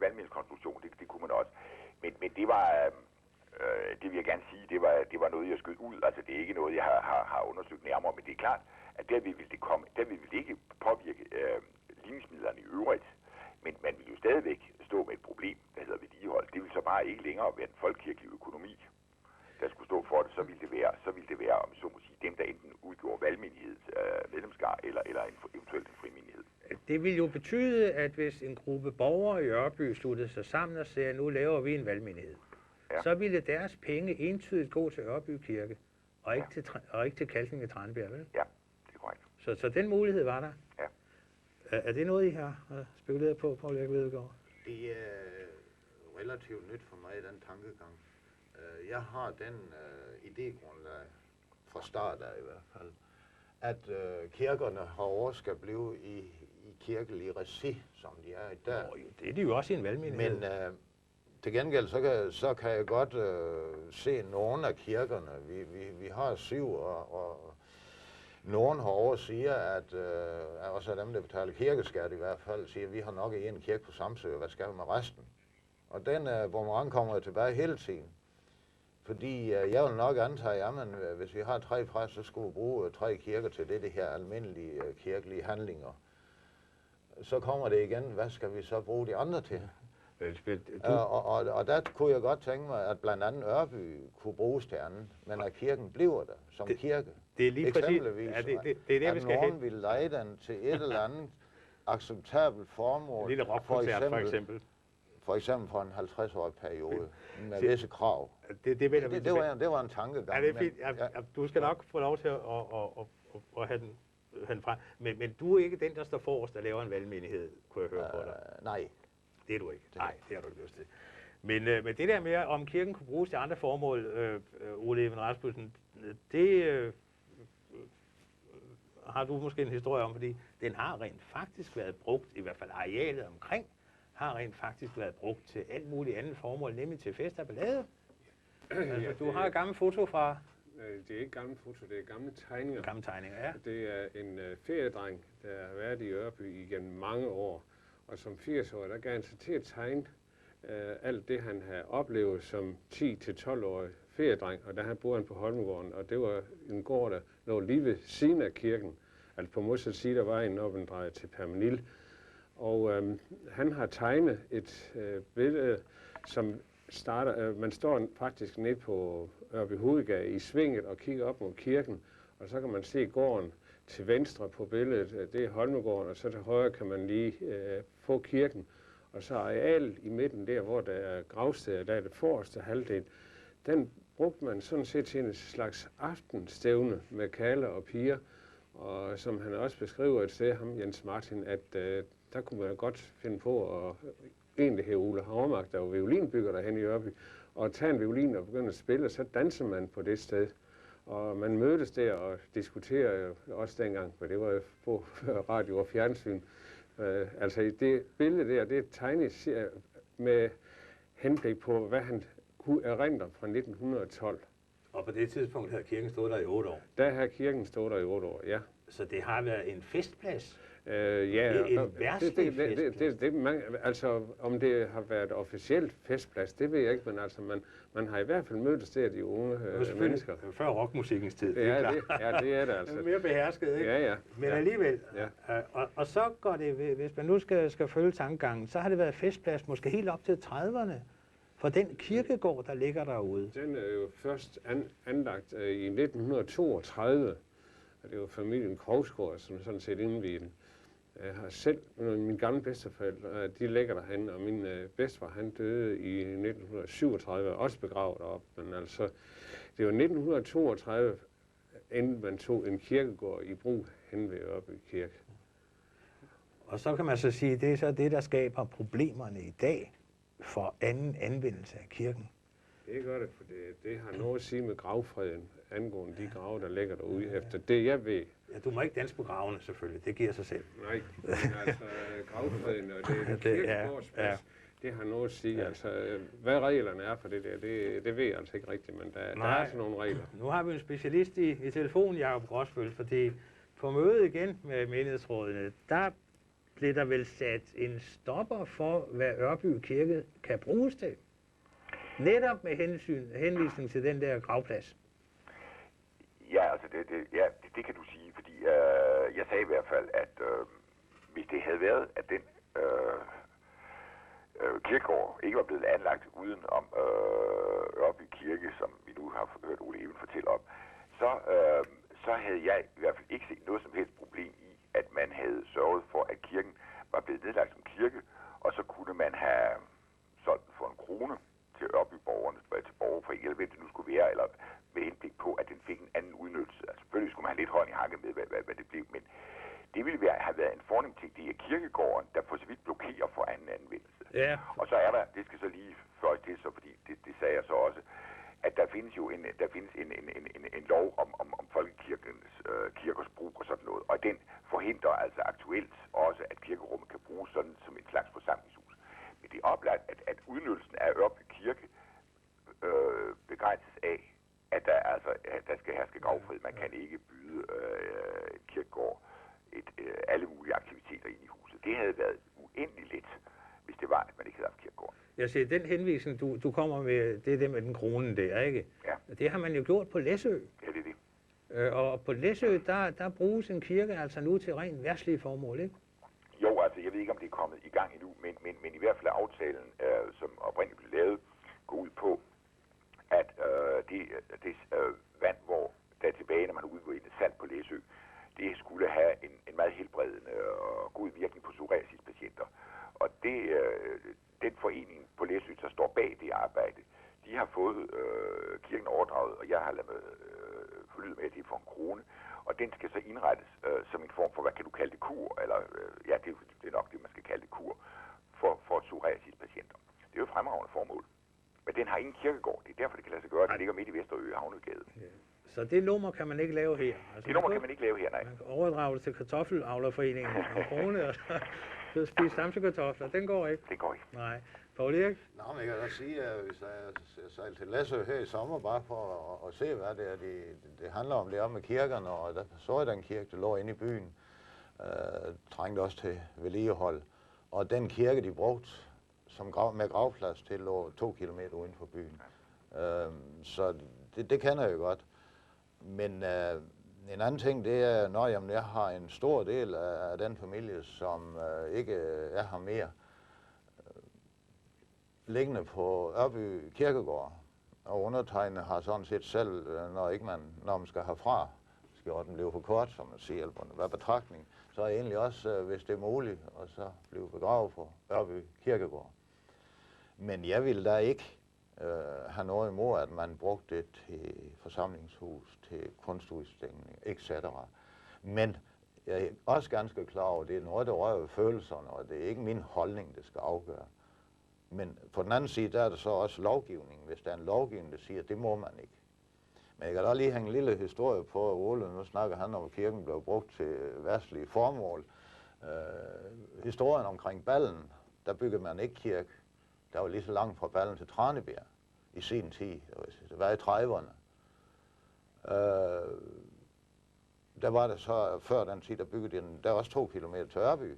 valgmenighedskonstruktion, det kunne man også. Men det var, det vil jeg gerne sige, det var noget, jeg skød ud. Altså det er ikke noget, jeg har undersøgt nærmere, men det er klart, at der vil det ikke påvirke ligningsmidlerne i øvrigt. Men man vil jo stadigvæk stå med et problem, der hedder vedligehold. Det vil så bare ikke længere være den folkekirkelige økonomi, der skulle stå for det. Så ville det være, om så må sige, dem, der enten udgjorde valgmenigheds medlemskar eller eventuelt en frimenighed. Det vil jo betyde, at hvis en gruppe borgere i Ørby sluttede sig sammen og sagde, nu laver vi en valgmenighed, så ville deres penge entydigt gå til Ørby Kirke, og ikke til Kalklinge Tranbjerg, vel? Ja, det er korrekt. Så den mulighed var der? Ja. Er det noget, I har spekuleret på, Poul Erik Vedgaard? Det er relativt nyt for mig, den tankegang. Jeg har den idégrundlag fra start af i hvert fald, at kirkerne herovre skal blive i kirkelig regi, som de er i dag. Det er de jo også i en valgmenighed. Men til gengæld, så kan jeg godt se nogle af kirkerne. Vi har 7, og nogen herovre siger, at også af dem, der betaler kirkeskat i hvert fald, siger, at vi har nok en kirke på Samsø, hvad skal vi med resten? Og den boomerang kommer tilbage hele tiden. Fordi jeg vil nok antage, at hvis vi har 3 præster, så skulle vi bruge 3 kirker til det her almindelige kirkelige handlinger. Så kommer det igen, hvad skal vi så bruge de andre til? Og der kunne jeg godt tænke mig, at blandt andet Ørby kunne bruges til andet, men at kirken bliver der som kirke. Det er lige eksempelvis, det er at nogen vil lege den til et eller andet acceptabelt formål. En lille rockkoncert for eksempel. For eksempel for en 50-årig periode, med visse krav. Det var en tankegang. Ja, det er fint. Du skal nok få lov til at have den frem. Men du er ikke den, der står forrest og laver en valgmenighed, kunne jeg høre på dig. Nej. Det er du ikke. Nej, det har du ikke lyst til. Men det der med, om kirken kunne bruges til andre formål, Ole Even Rasmussen, det har du måske en historie om, fordi den har rent faktisk været brugt, i hvert fald arealet omkring, har rent faktisk været brugt til alt muligt andet formål, nemlig til fest og ballade. Altså, du har et gammelt foto fra... Det er ikke gamle foto, det er gamle tegninger. Gamle tegninger, ja. Det er en feriedreng, der har været i Ørby igennem mange år. Og som 80-årig, der gav han sig til at tegne alt det, han havde oplevet som 10-12-årig feriedreng, og der boede han på Holmegården, og det var en gård, der lå lige ved siden af kirken. Altså på modsat side af vejen op en dreje til Permenil. Og han har tegnet et billede, som starter, man står faktisk ned på Ørby Hovedgade i svinget og kigger op mod kirken, og så kan man se gården til venstre på billedet, det er Holmegården, og så til højre kan man lige få kirken. Og så arealet i midten der, hvor der er gravsteder, der er det forreste halvdel, den brugte man sådan set til en slags aftenstævne med kaller og piger. Og som han også beskriver et sted, ham Jens Martin, at der kunne man godt finde på at egentlig have Ole Havmark, der var violinbygger derhen i Ørby, og tage en violin og begynde at spille, og så danser man på det sted. Og man mødtes der og diskuterede også dengang, for det var jo på radio og fjernsyn. Altså det billede der, det er tegnet med henblik på, hvad han kunne erindre fra 1912. Og på det tidspunkt havde kirken stået der i 8 år? Der har kirken stået der i 8 år, ja. Så det har været en festplads? Ja, en værtslig festplads? Altså, om det har været officielt festplads, det ved jeg ikke, men altså, man har i hvert fald mødtes der, de unge mennesker. Før rockmusikkens tid, det er klart. Det er det altså. Mere behersket, ikke? Ja. Men alligevel. Ja. Og så går det, hvis man nu skal følge tankegangen, så har det været festplads måske helt op til 30'erne. For den kirkegård, der ligger derude. Den er jo først anlagt i 1932. Og det var familien Krogsgaard, som sådan set indviede den. Jeg har selv, mine gamle bedsteforældre, de ligger derhen, og min bedstefar, han døde i 1937, også begravet op. Men altså, det var 1932, inden man tog en kirkegård i brug hen ved Ørby Kirke. Og så kan man så sige, det er så det, der skaber problemerne i dag for anden anvendelse af kirken. Det gør det, for det har noget at sige med gravfreden angående de grave, der ligger derude efter det, jeg ved. Ja, du må ikke danse på gravene, selvfølgelig. Det giver sig selv. Nej, men altså gravfreden og det kirkegårdsplads, det har noget at sige. Ja. Altså, hvad reglerne er for det der, det ved jeg altså ikke rigtigt, men der er altså nogle regler. Nu har vi en specialist i telefonen, Jakob Rosbøl, fordi på mødet igen med menighedsrådene, der blev der vel sat en stopper for, hvad Ørby Kirke kan bruges til. Netop med henvisning til den der gravplads. Ja, altså det kan du sige, fordi jeg sagde i hvert fald, at hvis det havde været, at den kirkegård ikke var blevet anlagt uden om Ørby Kirke, som vi nu har hørt Ole Even fortælle om, så havde jeg i hvert fald ikke set noget som helst problem i, at man havde sørget for, at kirken var blevet nedlagt som kirke, og så kunne man have solgt den for 1 krone til Ørby-borgerne, til borgerforeningen, eller hvad det nu skulle være, eller med henblik på, at den fik en anden udnyttelse. Altså selvfølgelig skulle man have lidt hånd i hakket med, hvad det blev, men det ville have været en fornem ting. Det er kirkegården, der for så vidt blokerer for anden anvendelse. Ja. Og så er der, det skal så lige føjes til, så fordi det sagde jeg så også, at der findes jo en lov om folkekirkens kirkers brug og sådan noget, og den forhindrer altså aktuelt også, at kirkerummet kan bruges sådan som et slags forsamlingshus. Men det er oplagt, at udnyttelsen af Ørby Kirke begrænses af, at der skal herske gravfred. Man kan ikke byde en kirkegård alle mulige aktiviteter ind i huset. Det havde været uendelig let, hvis det var, at man ikke havde haft kirkegård. Jeg siger, den henvisning, du kommer med, det er det med den kronen der, ikke? Ja. Det har man jo gjort på Læsø. Ja, det er det. Og på Læsø, der bruges en kirke altså nu til rent verdslige formål, ikke? Jo, altså jeg ved ikke, om det er kommet i gang endnu, men i hvert fald aftalen, som oprindeligt blev lavet, går ud på, at det vand, hvor der er tilbage, når man udvinder salt på Læsø, det skulle have en meget helbredende og god virkning på psoriasispatienter. Og den forening på Læsø, der står bag det arbejde, de har fået kirken overdraget, og jeg har ladet mig forlyde med, at det er for 1 krone. Og den skal så indrettes som en form for, hvad kan du kalde det, kur, eller ja, det er nok det, man skal kalde det, kur, for psoriasispatienter. Det er jo et fremragende formål. Men den har ingen kirkegård. Det er derfor, det kan lade sig gøre. Den ligger midt i Vesterø Havnegade. Ja. Så det nummer kan man ikke lave her? Altså, det nummer kan man ikke lave her, nej. Man kan overdrage det til kartoffelavlerforeningen og krone, og så spise stamsekartofler. Den går ikke? Det går ikke. Nej. Poul Erik? Nå, men jeg kan da sige, at hvis jeg sejler til Læsø her i sommer, bare for at se, hvad det handler om, det er med kirkerne, og der så jeg den kirke, der lå inde i byen, trængte også til vedligehold. Og den kirke, de brugte med gravplads til, lå 2 kilometer uden for byen. Så det kender jeg jo godt. Men en anden ting, det er, når jeg har en stor del af den familie, som ikke er her mere, liggende på Ørby Kirkegård. Og undertegnet har sådan set selv, når man skal herfra, skal den blive for kort, som man siger, eller hvad betragtning, så er egentlig også, hvis det er muligt, og så blive begravet på Ørby Kirkegård. Men jeg vil da ikke have noget imod, at man brugte det til forsamlingshus, til kunstudstilling, etc. Men jeg er også ganske klar over, at det er noget, der rører ved følelserne, og det er ikke min holdning, det skal afgøre. Men på den anden side, der er der så også lovgivning, hvis der er en lovgivning, der siger, at det må man ikke. Men jeg kan da lige hænge en lille historie på, at Ole, nu snakker han om, at kirken blev brugt til verdslige formål. Historien omkring Ballen, der byggede man ikke kirke. Der var lige så langt fra Ballen til Tranebjerg i sin tid. Det var i 30'erne. Der var det så, før den tid, der byggede den, der var også 2 kilometer til Ørby.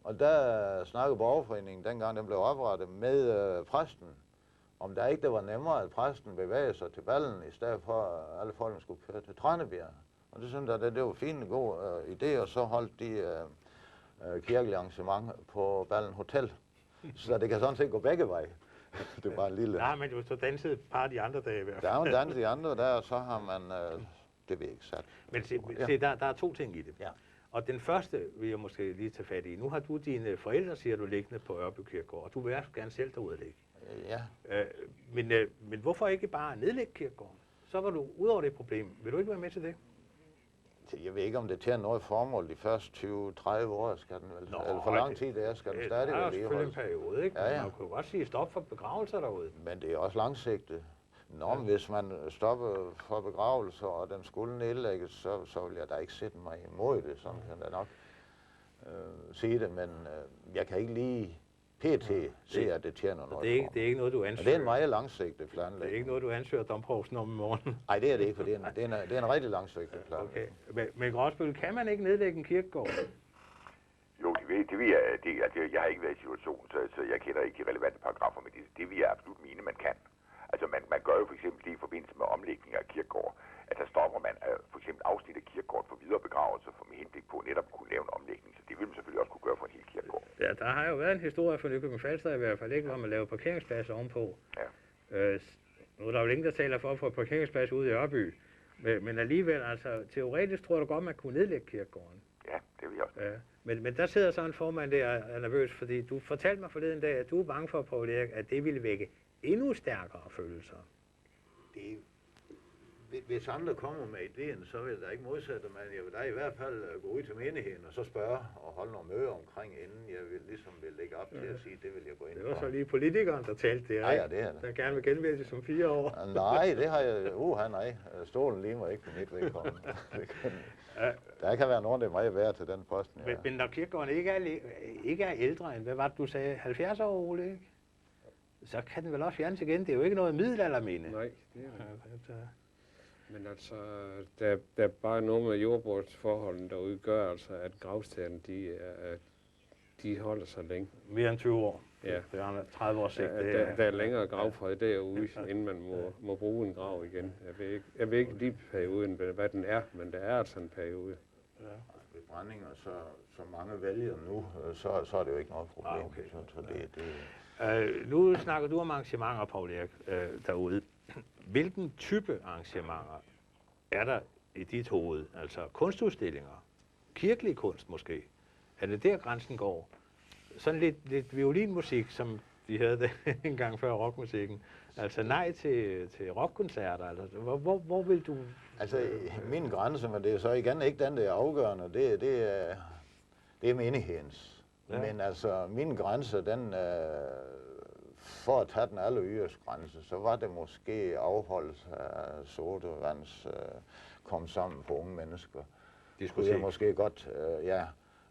Og der snakkede borgerforeningen, dengang den blev oprettet, med præsten, om der ikke det var nemmere, at præsten bevægede sig til Ballen, i stedet for at alle folkene skulle køre til Tranebjerg. Og det synes jeg, det var fint en god idé, og så holdt de kirkelige arrangementer på Ballen Hotel. Så det kan sådan set gå begge veje. Det var en lille... Nej, men du så dansede et par af de andre dage i hvert fald. Der er jo en dans de andre der, og så har man... det ved jeg ikke sat. Men se der er 2 ting i det. Ja. Og den første vil jeg måske lige tage fat i. Nu har du dine forældre, siger du, liggende på Ørby Kirkegård, og du vil også gerne selv derude at ligge. Ja. Men hvorfor ikke bare nedlægge kirkegården? Så var du ud over det problem. Vil du ikke være med til det? Jeg ved ikke, om det tjener noget formål de første 20-30 år, skal den vel, eller for lang tid det er, skal den stadig være vedligeholdes. Det er selvfølgelig en periode, ikke? Ja, ja. Man kunne jo godt sige stop for begravelser derude. Men det er også langsigtet. Hvis man stopper for begravelser, og den skulle nedlægges, så vil jeg da ikke sætte mig imod det, sådan kan jeg nok sige det, men jeg kan ikke lige se, at det tjener noget. Det er ikke noget, du ansøger. Det er en meget langsigtet planlægning. Det er ikke noget, du ansøger domprovsten om i morgen. Nej, det er det ikke, for det er en rigtig langsigtet planlægning. Okay. Men Gråsbøl, kan man ikke nedlægge en kirkegård? Jo, det vil jeg, jeg har ikke været i situationen, så jeg kender ikke de relevante paragrafer, men det vil jeg absolut mene, man kan. Altså man gør jo for eksempel det i forbindelse med omlægning af kirkegård, at der stopper man for eksempel afsnit af kirkegård for videre begravelser, for med henblik på netop at kunne lave en omlægning, så det vil man selvfølgelig også kunne gøre for en hel kirkegård. Ja, der har jo været en historie for Nykøbing Falster i hvert fald, ikke, hvor man laver parkeringspladser ovenpå. Ja. Nu er der jo ingen, der taler for at få parkeringspladser ude i Ørby, men alligevel, altså teoretisk tror jeg godt, man kunne nedlægge kirkegården. Ja, det vil jeg også. Ja. Men der sidder så en formand der er nervøs, fordi du fortalte mig forleden dag, at du er bange for, Poul Erik, at det ville vække endnu stærkere følelser. Hvis andre kommer med ideen, så vil jeg ikke modsætte, men jeg vil da i hvert fald gå ud til menigheden og så spørge og holde nogle møder omkring, inden jeg vil lægge op til at sige, det vil jeg gå ind. Det var så lige politikeren, der talte der, ja, det er det. Der gerne vil genvælge som 4 år. Nej, det har jeg, nej. Stolen lige mig ikke på mit vedkommende. Der kan være nogen, der er meget værd til den posten, ja. Men når kirkegården ikke er ældre end, hvad var det, du sagde, 70 år, Ole, ikke? Så kan den vel også fjernes igen. Det er jo ikke noget middelalderminde. Nej, det er det. Men altså, der er bare noget med jordbrugsforholdene, der udgør altså, at gravstederne, de holder sig længe. Mere end 20 år. Ja. Det er 30 år sigt. Der er længere gravfred derude, inden man må bruge en grav igen. Jeg ved ikke lige perioden, hvad den er, men der er altså en periode. Ja. Ved brændinger, så mange vælger nu, så er det jo ikke noget problem. Okay. Så nu snakker du om arrangementer, Poul Erik, derude. Hvilken type arrangementer er der i dit hoved? Altså kunstudstillinger? Kirkelig kunst måske? Er det der grænsen går? Sådan lidt violinmusik, som de havde det en gang før rockmusikken. Altså nej til rockkoncerter. Altså, hvor vil du... Altså min grænse, men det er så igen ikke den, der er afgørende. Det er menighedens. Ja. Men altså min grænse, den... For at tage den alleryderste grænse, så var det måske afholdelse af sodavands kom sammen på unge mennesker. Det skulle jeg måske godt, ja.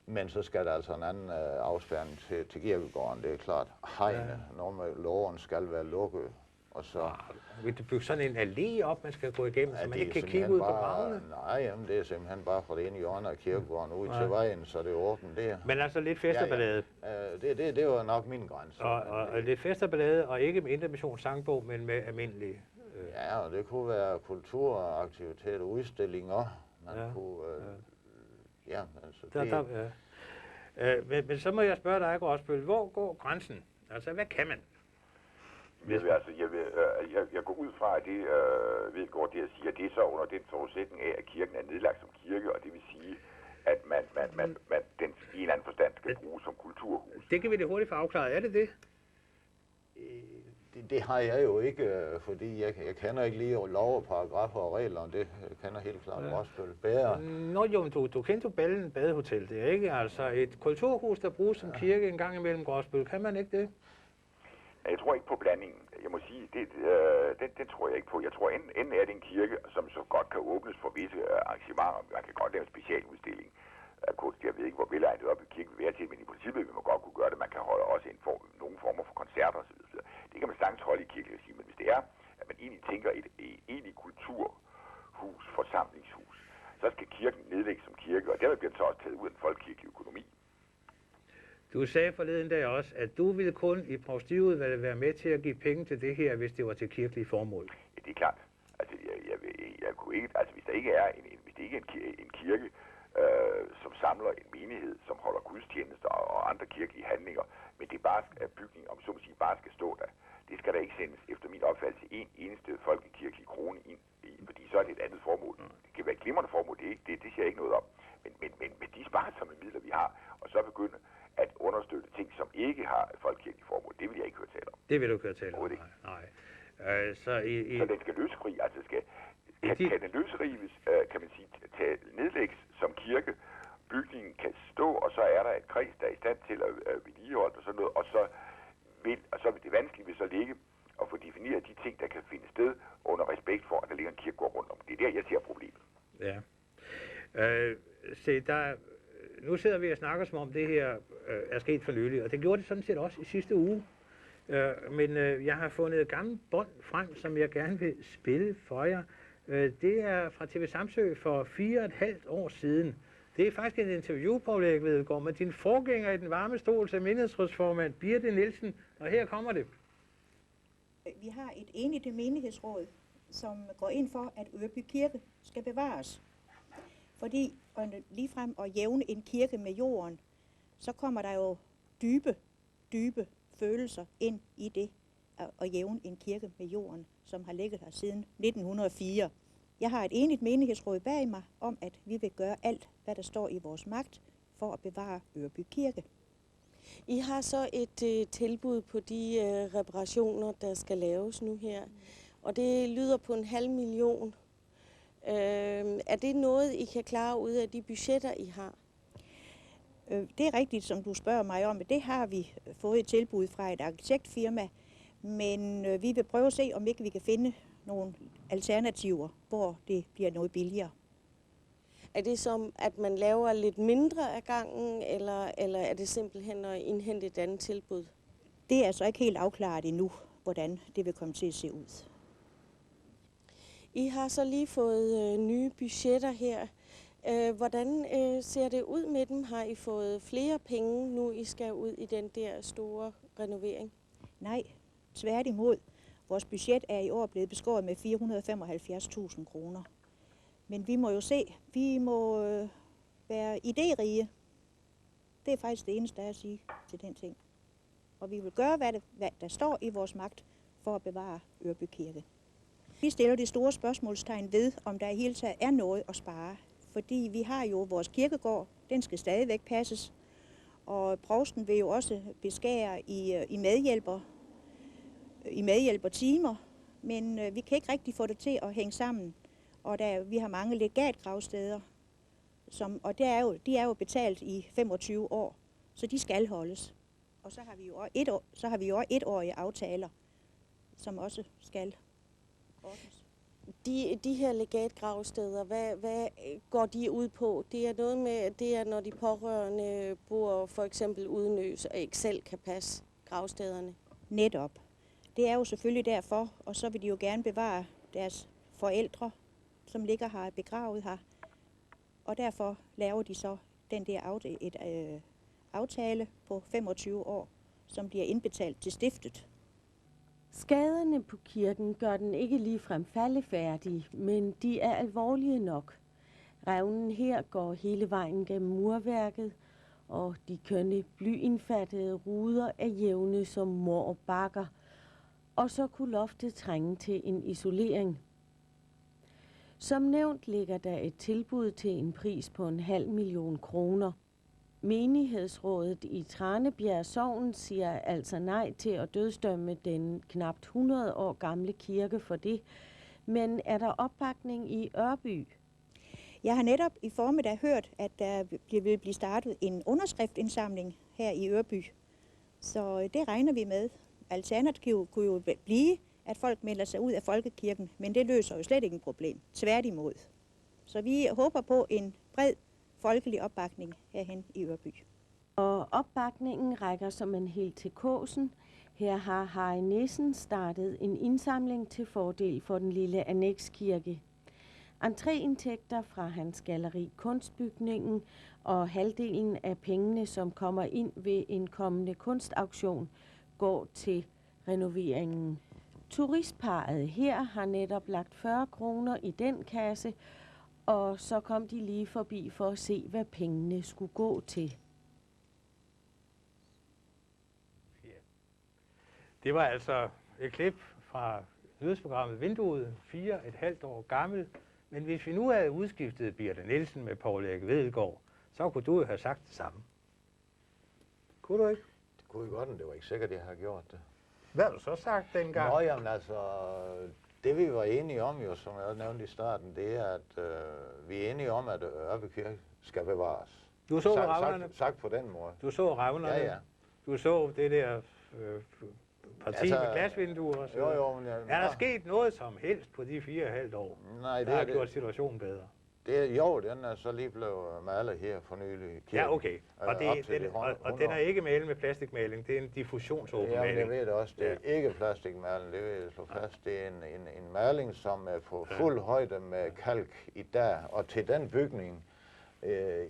Men så skal der altså en anden afspærring til kirkegården, det er klart. Hegnet, når med loven skal være lukket, Og så, vil du bygge sådan en allé op, man skal gå igennem, så man det ikke kan er kigge ud på simpelthen gravene? Nej, jamen, det er simpelthen bare fra det ene hjørne af kirkegården ud til vejen, så det er åbent der. Men altså lidt fest og ballade. Det var nok min grænse. Og lidt fest og ballade, og ikke med Indre sangbog, men med almindelige. Ja, og det kunne være kulturaktiviteter, udstillinger. Man kunne... ja, altså Men så må jeg spørge dig, Gråsbøl, hvor går grænsen? Altså, hvad kan man? Jeg går ud fra, at det, Vedgaard der siger, det er så under den forudsætning af, at kirken er nedlagt som kirke, og det vil sige, at man den i en eller anden forstand skal bruges som kulturhus. Det kan vi det hurtigt få afklaret. Er det det? Det har jeg jo ikke, fordi jeg kender ikke lige lov, paragrafer og regler, og det kender helt klart Gråsbøl bedre. Nå jo, du kender jo Ballen Badehotel, det er ikke? Altså et kulturhus, der bruges som kirke en gang imellem Gråsbøl. Kan man ikke det? Jeg tror ikke på blandingen. Jeg må sige, den tror jeg ikke på. Jeg tror, enten er det en kirke, som så godt kan åbnes for visse arrangementer. Man kan godt lave en specialudstilling af kunst. Jeg ved ikke, hvor velegnet op i kirken vil være til, men i princippet vil man godt kunne gøre det. Man kan holde også nogle former for koncerter osv. Det kan man sagtens holde i kirkelig regi, men hvis det er, at man egentlig tænker et egentlig kulturhus, forsamlingshus, så skal kirken nedlægges som kirke, og dermed bliver den så også taget ud af den folkekirkelige økonomi. Du sagde forleden dag også, at du ville kun i provstiudvalget være med til at give penge til det her, hvis det var til kirkelige formål. Ja, det er klart. Altså, jeg kunne ikke, altså hvis der ikke er en kirke, som samler en menighed, som holder gudstjenester og andre kirkelige handlinger, men det bare er bygning, om så må sige, bare skal stå der. Det skal der ikke sendes, efter min opfattelse, en eneste folkekirkelig krone ind i, fordi så er det et andet formål. Det kan være et glimrende formål, det siger jeg ikke noget om. Men de sparsomme midler, vi har, og så begynde at understøtte ting, som ikke har folkekirkelige formål, det vil jeg ikke høre tale om. Det vil du ikke høre tale om? Nej. Så den skal løsfri, altså kan den løsrives, kan man sige, nedlægges som kirke, bygningen kan stå, og så er der et kreds, der er i stand til at vedligeholde og sådan noget, og så vil det vanskeligt vil så ligge og få defineret de ting, der kan finde sted under respekt for, at der ligger en kirkegård rundt om. Det er der, jeg ser problemet. Ja. Nu sidder vi og snakker som om det her er sket for nylig, og det gjorde det sådan set også i sidste uge. Men jeg har fundet et gammelt bånd frem, som jeg gerne vil spille for jer. Det er fra TV Samsø for 4,5 år siden. Det er faktisk et interview, Poul Erik Vedgaard, med din forgænger i den varme stol som menighedsrådsformand, Birte Nielsen, og her kommer det. Vi har et enigt menighedsråd, som går ind for, at Ørby Kirke skal bevares. Fordi ligefrem at jævne en kirke med jorden, så kommer der jo dybe følelser ind i det at jævne en kirke med jorden, som har ligget her siden 1904. Jeg har et enigt menighedsråd bag mig om, at vi vil gøre alt, hvad der står i vores magt, for at bevare Ørby Kirke. I har så et tilbud på de reparationer, der skal laves nu her, og det lyder på 500.000. Er det noget, I kan klare ud af de budgetter, I har? Det er rigtigt, som du spørger mig om. Det har vi fået et tilbud fra et arkitektfirma, men vi vil prøve at se, om ikke vi kan finde nogle alternativer, hvor det bliver noget billigere. Er det som, at man laver lidt mindre af gangen, eller er det simpelthen at indhente et andet tilbud? Det er altså ikke helt afklaret endnu, hvordan det vil komme til at se ud. I har så lige fået nye budgetter her. Hvordan ser det ud med dem? Har I fået flere penge, nu I skal ud i den der store renovering? Nej, tværtimod. Vores budget er i år blevet beskåret med 475.000 kroner. Men vi må jo se, vi må være idérige. Det er faktisk det eneste, der er at sige til den ting. Og vi vil gøre, hvad der står i vores magt for at bevare Ørby Kirke. Vi stiller det store spørgsmålstegn ved, om der i hele taget er noget at spare. Fordi vi har jo vores kirkegård, den skal stadigvæk passes. Og provsten vil jo også beskære i medhjælpertimer. Men vi kan ikke rigtig få det til at hænge sammen. Og vi har mange legatgravsteder, de er jo betalt i 25 år, så de skal holdes. Og så har vi jo etårige aftaler, som også skal ordnes. De her legatgravsteder, hvad går de ud på? Det er noget med, det er når de pårørende bor for eksempel uden Nøs og ikke selv kan passe gravstederne. Netop. det er jo selvfølgelig derfor, og så vil de jo gerne bevare deres forældre, som ligger her begravet her. Og derfor laver de så den der aftale på 25 år, som bliver indbetalt til stiftet. Skaderne på kirken gør den ikke ligefrem faldefærdig, men de er alvorlige nok. Revnen her går hele vejen gennem murværket, og de kønne blyindfattede ruder er jævne som mor og bakker, og så kunne loftet trænge til en isolering. Som nævnt ligger der et tilbud til en pris på 500.000 kroner. Menighedsrådet i Tranebjerg Sogn siger altså nej til at dødsdømme den knap 100 år gamle kirke for det, men er der opbakning i Ørby? Jeg har netop i formiddag hørt, at der vil blive startet en underskriftindsamling her i Ørby. Så det regner vi med. Alternativet kunne jo blive, at folk melder sig ud af folkekirken, men det løser jo slet ikke et problem. Tværtimod. Så vi håber på en bred folkelig opbakning herhen i Ørby. Og opbakningen rækker som en helt til Kåsen. Her har Harry Nissen startet en indsamling til fordel for den lille annekskirke. Entréindtægter fra hans galleri Kunstbygningen og halvdelen af pengene, som kommer ind ved en kommende kunstauktion, går til renoveringen. Turistparret her har netop lagt 40 kroner i den kasse, og så kom de lige forbi for at se, hvad pengene skulle gå til. Det var altså et klip fra nyhedsprogrammet Vinduet, 4,5 år gammel. Men hvis vi nu havde udskiftet Birthe Nielsen med Poul Erik Vedelgaard, så kunne du jo have sagt det samme. Kunne du ikke? Det kunne vi godt, men det var ikke sikkert, at jeg har gjort det. Hvad har du så sagt dengang? Nå, jamen altså, det vi var enige om jo, som jeg også nævnte i starten, det er, at vi er enige om, at Ørby Kirke skal bevares. Du så revnerne? Sagt på den måde. Du så revnerne? Ja, ja. Du så det der parti Altså, med glasvinduer og så. Jo, men er der sket noget som helst på de 4,5 år, nej, der har gjort situationen bedre? Jo, den er så lige blevet malet her for nylig. Ja, okay. Og den er ikke malet med plastikmaling, det er en diffusionsåben maling. Ja, jeg ved det også. Det er ikke plastikmaling, det vil jeg slå fast. Det er en maling, som er på fuld højde med kalk i dag. Og til den bygning,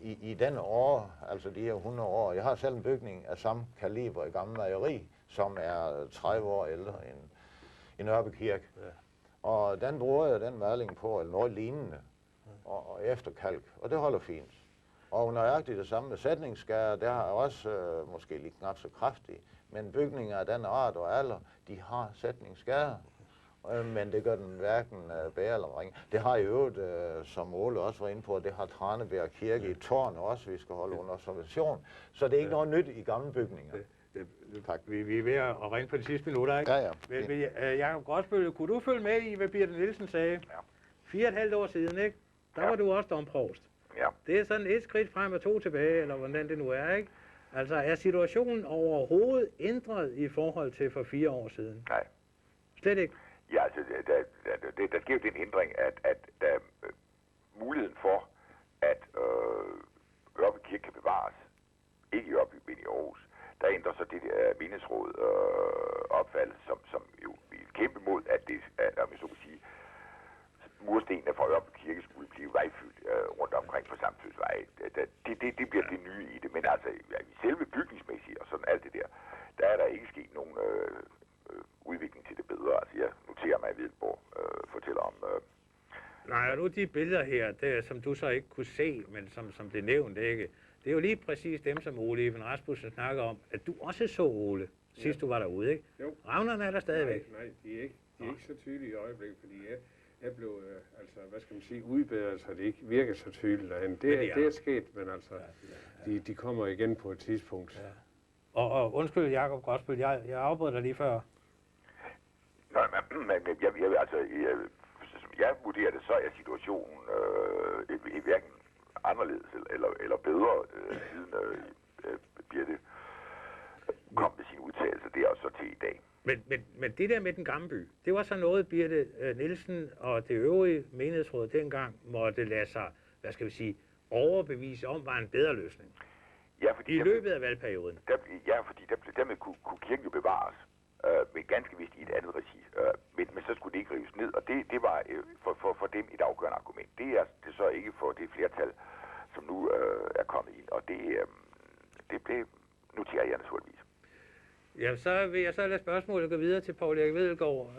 i den år, altså de her 100 år, jeg har selv en bygning af samme kaliber i Gammel Mejeri, som er 30 år ældre end Ørby Kirke. Ja. Og den bruger jeg den maling på, eller noget lignende, og efter kalk, og det holder fint. Og nøjagtigt det samme med sætningsskærer, der har også måske lige knap så kraftigt, men bygninger af den art og alder, de har sætningsskærer. Men det gør den hverken bære eller ringe. Det har i øvrigt, som Ole også var inde på, det har Tranebjerg Kirke i Tårn også, vi skal holde under observation. Så det er ikke noget nyt i gamle bygninger. Tak. Vi er ved at ringe på de sidste minutter, ikke? Ja. Men Jakob Gråsbølle, kunne du følge med i, hvad Birthe Nielsen sagde? Ja. 4,5 år siden, ikke? Der var du også domprovst. Ja. Det er sådan et skridt frem og 2 tilbage, eller hvordan det nu er, ikke? Altså, er situationen overhovedet ændret i forhold til for 4 år siden? Nej. Slet ikke? Ja, altså, der sker jo den ændring, at der er muligheden for, at Ørby Kirke kan bevares. Ikke i Ørby, men i Aarhus. Der ændrer så det menighedsråd opfattelse, som jo vil kæmpe mod, at det, om jeg så må sige, murstenene fra Ørby Kirke skulle blive vejfyldt rundt omkring på Samtidsvej. Det bliver det nye i det, men altså i selve bygningsmæssigt og sådan alt det der er der ikke sket nogen udvikling til det bedre. Altså jeg noterer mig, at Vedelgaard fortæller om... Nej, og nu de billeder her, det, som du så ikke kunne se, men som det nævnte, ikke? Det er jo lige præcis dem, som Ole Even Rasmussen snakker om, at du også så, Ole, sidst du var derude, ikke? Jo. Revnerne er der stadigvæk. Nej, de er ikke så tydelige i øjeblikket, fordi jeg blev, altså, hvad skal man sige, udbedret, så det ikke virker så tydeligt derhen. Det er sket, men altså, de kommer igen på et tidspunkt. Ja. Og undskyld, Jakob Gråsbøl, jeg afbrød dig lige før. Nej, men jeg vurderer det, så er situationen hverken anderledes eller bedre, siden Birthe kom med sine udtalelser. Det er også så til i dag. Men det der med den gamle by, det var så noget, Birthe Nielsen og det øvrige menighedsråd dengang måtte lade sig, hvad skal vi sige, overbevise om, var en bedre løsning. Ja, fordi i løbet af valgperioden. Fordi dermed kunne kirken jo bevares. men ganske vist i et andet regi. Men så skulle det ikke rives ned, og det var for dem et afgørende argument. Det er så ikke for det flertal, som nu er kommet ind, og det noterer jeg naturligvis. Ja, så vil jeg så lade spørgsmålet gå videre til Poul Erik Vedelgaard.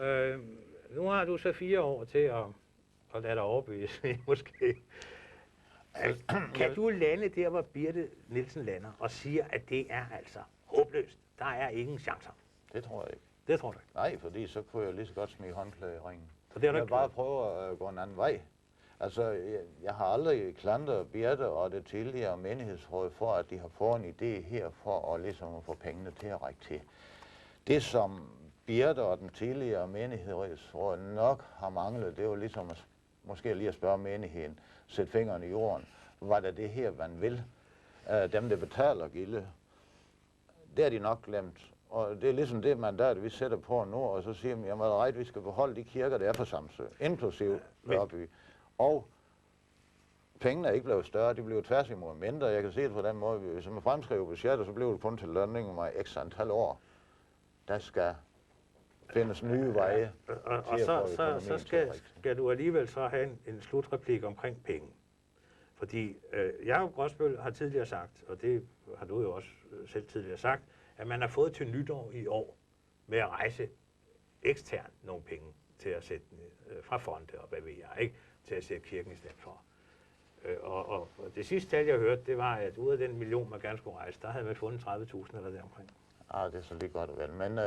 Nu har du så 4 år til at lade dig overbevise, måske. Kan du lande der, hvor Birthe Nielsen lander, og siger, at det er altså håbløst? Der er ingen chancer. Det tror jeg ikke. Det tror du ikke? Nej, fordi så kunne jeg lige så godt smide håndklæde i ringen. Så det er jeg vil bare prøve at gå en anden vej. Altså, jeg har aldrig klandret Birthe og det tidligere menighedsråd for, at de har fået en idé her for at ligesom få pengene til at række til. Det, som Birthe og den tidligere menighedsråd nok har manglet, det var ligesom måske lige at spørge menigheden, sætte fingeren i jorden. Var det her, man vil? Dem, der betaler gilde, det har de nok glemt. Og det er ligesom det mandat, vi sætter på nu, og så siger vi, at vi skal beholde de kirker, der er på Samsø, inklusiv Ørby. Og pengene er ikke blevet større, de blev tværs imod mindre. Jeg kan se det på den måde, hvis man fremskriver budgettet, så blev det kun til lønninger med x antal år. Der skal findes nye veje og så skal du alligevel så have en slutreplik omkring penge. Fordi Jakob Grosbøll har tidligere sagt, og det har du jo også selv tidligere sagt, at man har fået til nytår i år med at rejse eksternt nogle penge til at sætte fra fonde og hvad ved jeg, ikke? Til at sætte kirken i stedet for. Og det sidste tal, jeg hørte, det var, at ud af den million, man gerne skulle rejse, der havde man fundet 30.000 eller deromkring. Det er så lige godt vel. Men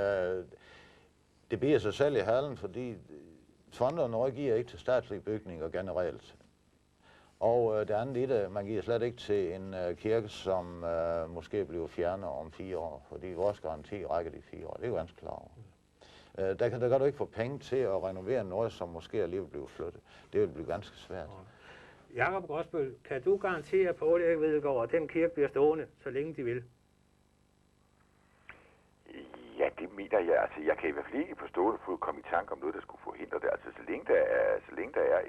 det bliver sig selv i halen, fordi fonderne rådgiver ikke til statslige bygninger generelt. Og det andet i det, man giver slet ikke til en kirke, som måske bliver fjernet om 4 år, fordi vores garanti rækker de 4 år. Det er jo ganske klar over. Der kan du ikke få penge til at renovere noget, som måske alligevel bliver flyttet. Det vil blive ganske svært. Jakob Grosbøll, kan du garantere på Poul Erik Vedelgaard, at den kirke bliver stående, så længe de vil? Ja, det mener jeg. Altså, jeg kan i hvert fald ikke på stående fod komme i tanke om noget, der skulle forhindre det. Altså, så længe der er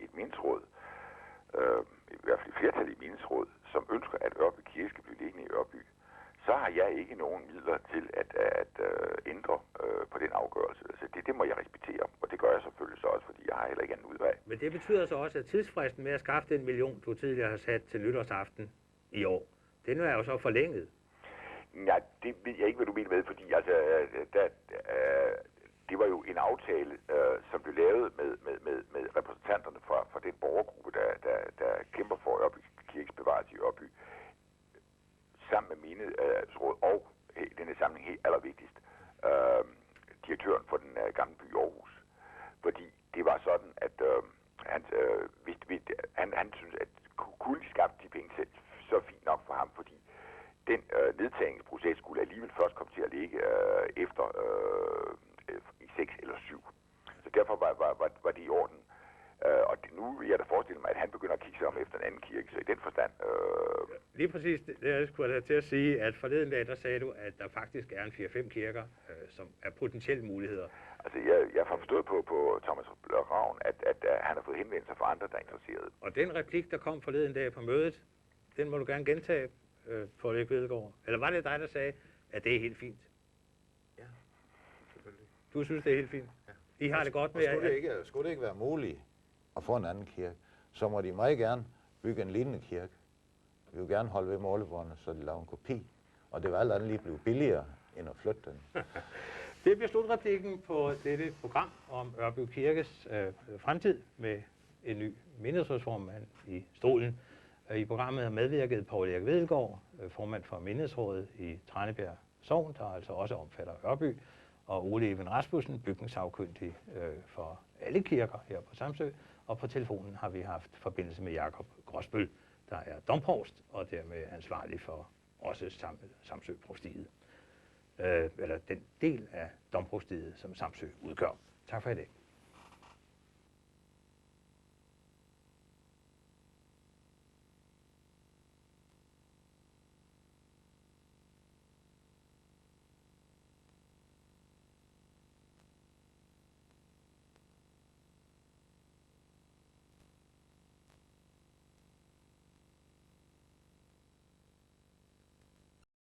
et menighedsråd, i hvert fald et flertal i menighedsråd, som ønsker, at Ørby Kirke skal blive liggende i Ørby, så har jeg ikke nogen midler til at ændre på den afgørelse. Altså, det må jeg respektere, og det gør jeg selvfølgelig så også, fordi jeg har heller ikke anden udvej. Men det betyder så også, at tidsfristen med at skaffe den million, du tidligere har sat til nytårsaften i år, den er jo så forlænget. Nej, det ved jeg ikke, hvad du mener med, fordi altså, det var jo en aftale, som blev lavet med repræsentanterne fra den borgergruppe, der kæmper for Ørby Kirkes bevarelse i Ørby, sammen med menighedsråd og i denne sammenhæng helt allervigtigst, direktøren for den gamle by Aarhus. Fordi det var sådan, at han synes, at kunne de skaffe de penge selv, så fint nok for ham, fordi den nedtagningsproces skulle alligevel først komme til at ligge efter i 6 eller 7. Så derfor var det i orden. Og nu vil jeg da forestille mig, at han begynder at kigge sig om efter en anden kirke, så i den forstand... Lige præcis, det jeg skulle til at sige, at forleden dag, der sagde du, at der faktisk er en 4-5 kirker, som er potentielle muligheder. Altså, jeg har forstået på Thomas Ravn, at han har fået henvendelser fra andre, der er interesserede. Og den replik, der kom forleden dag på mødet, den må du gerne gentage, Poul Erik Vedelgaard. Eller var det dig, der sagde, at det er helt fint? Ja, selvfølgelig. Du synes, det er helt fint? Ja. I har det godt med... Skulle det ikke være muligt at få en anden kirke, så må de meget gerne bygge en lignende kirke. Vi vil gerne holde ved målebåndet, så de laver en kopi. Og det vil alt andet lige blive billigere, end at flytte den. Det bliver slutreplikken på dette program om Ørby Kirkes fremtid med en ny menighedsrådsformand i stolen. I programmet har medvirket Poul Erik Vedelgaard, formand for menighedsrådet i Tranebjerg Sogn, der altså også omfatter Ørby, og Ole Even Rasmussen, bygningssagkyndig for alle kirker her på Samsø. Og på telefonen har vi haft forbindelse med Jakob Grosbøll, der er domprovst og dermed ansvarlig for også Samsø-provstiet. Eller den del af domprovstiet, som Samsø udgør. Tak for i dag.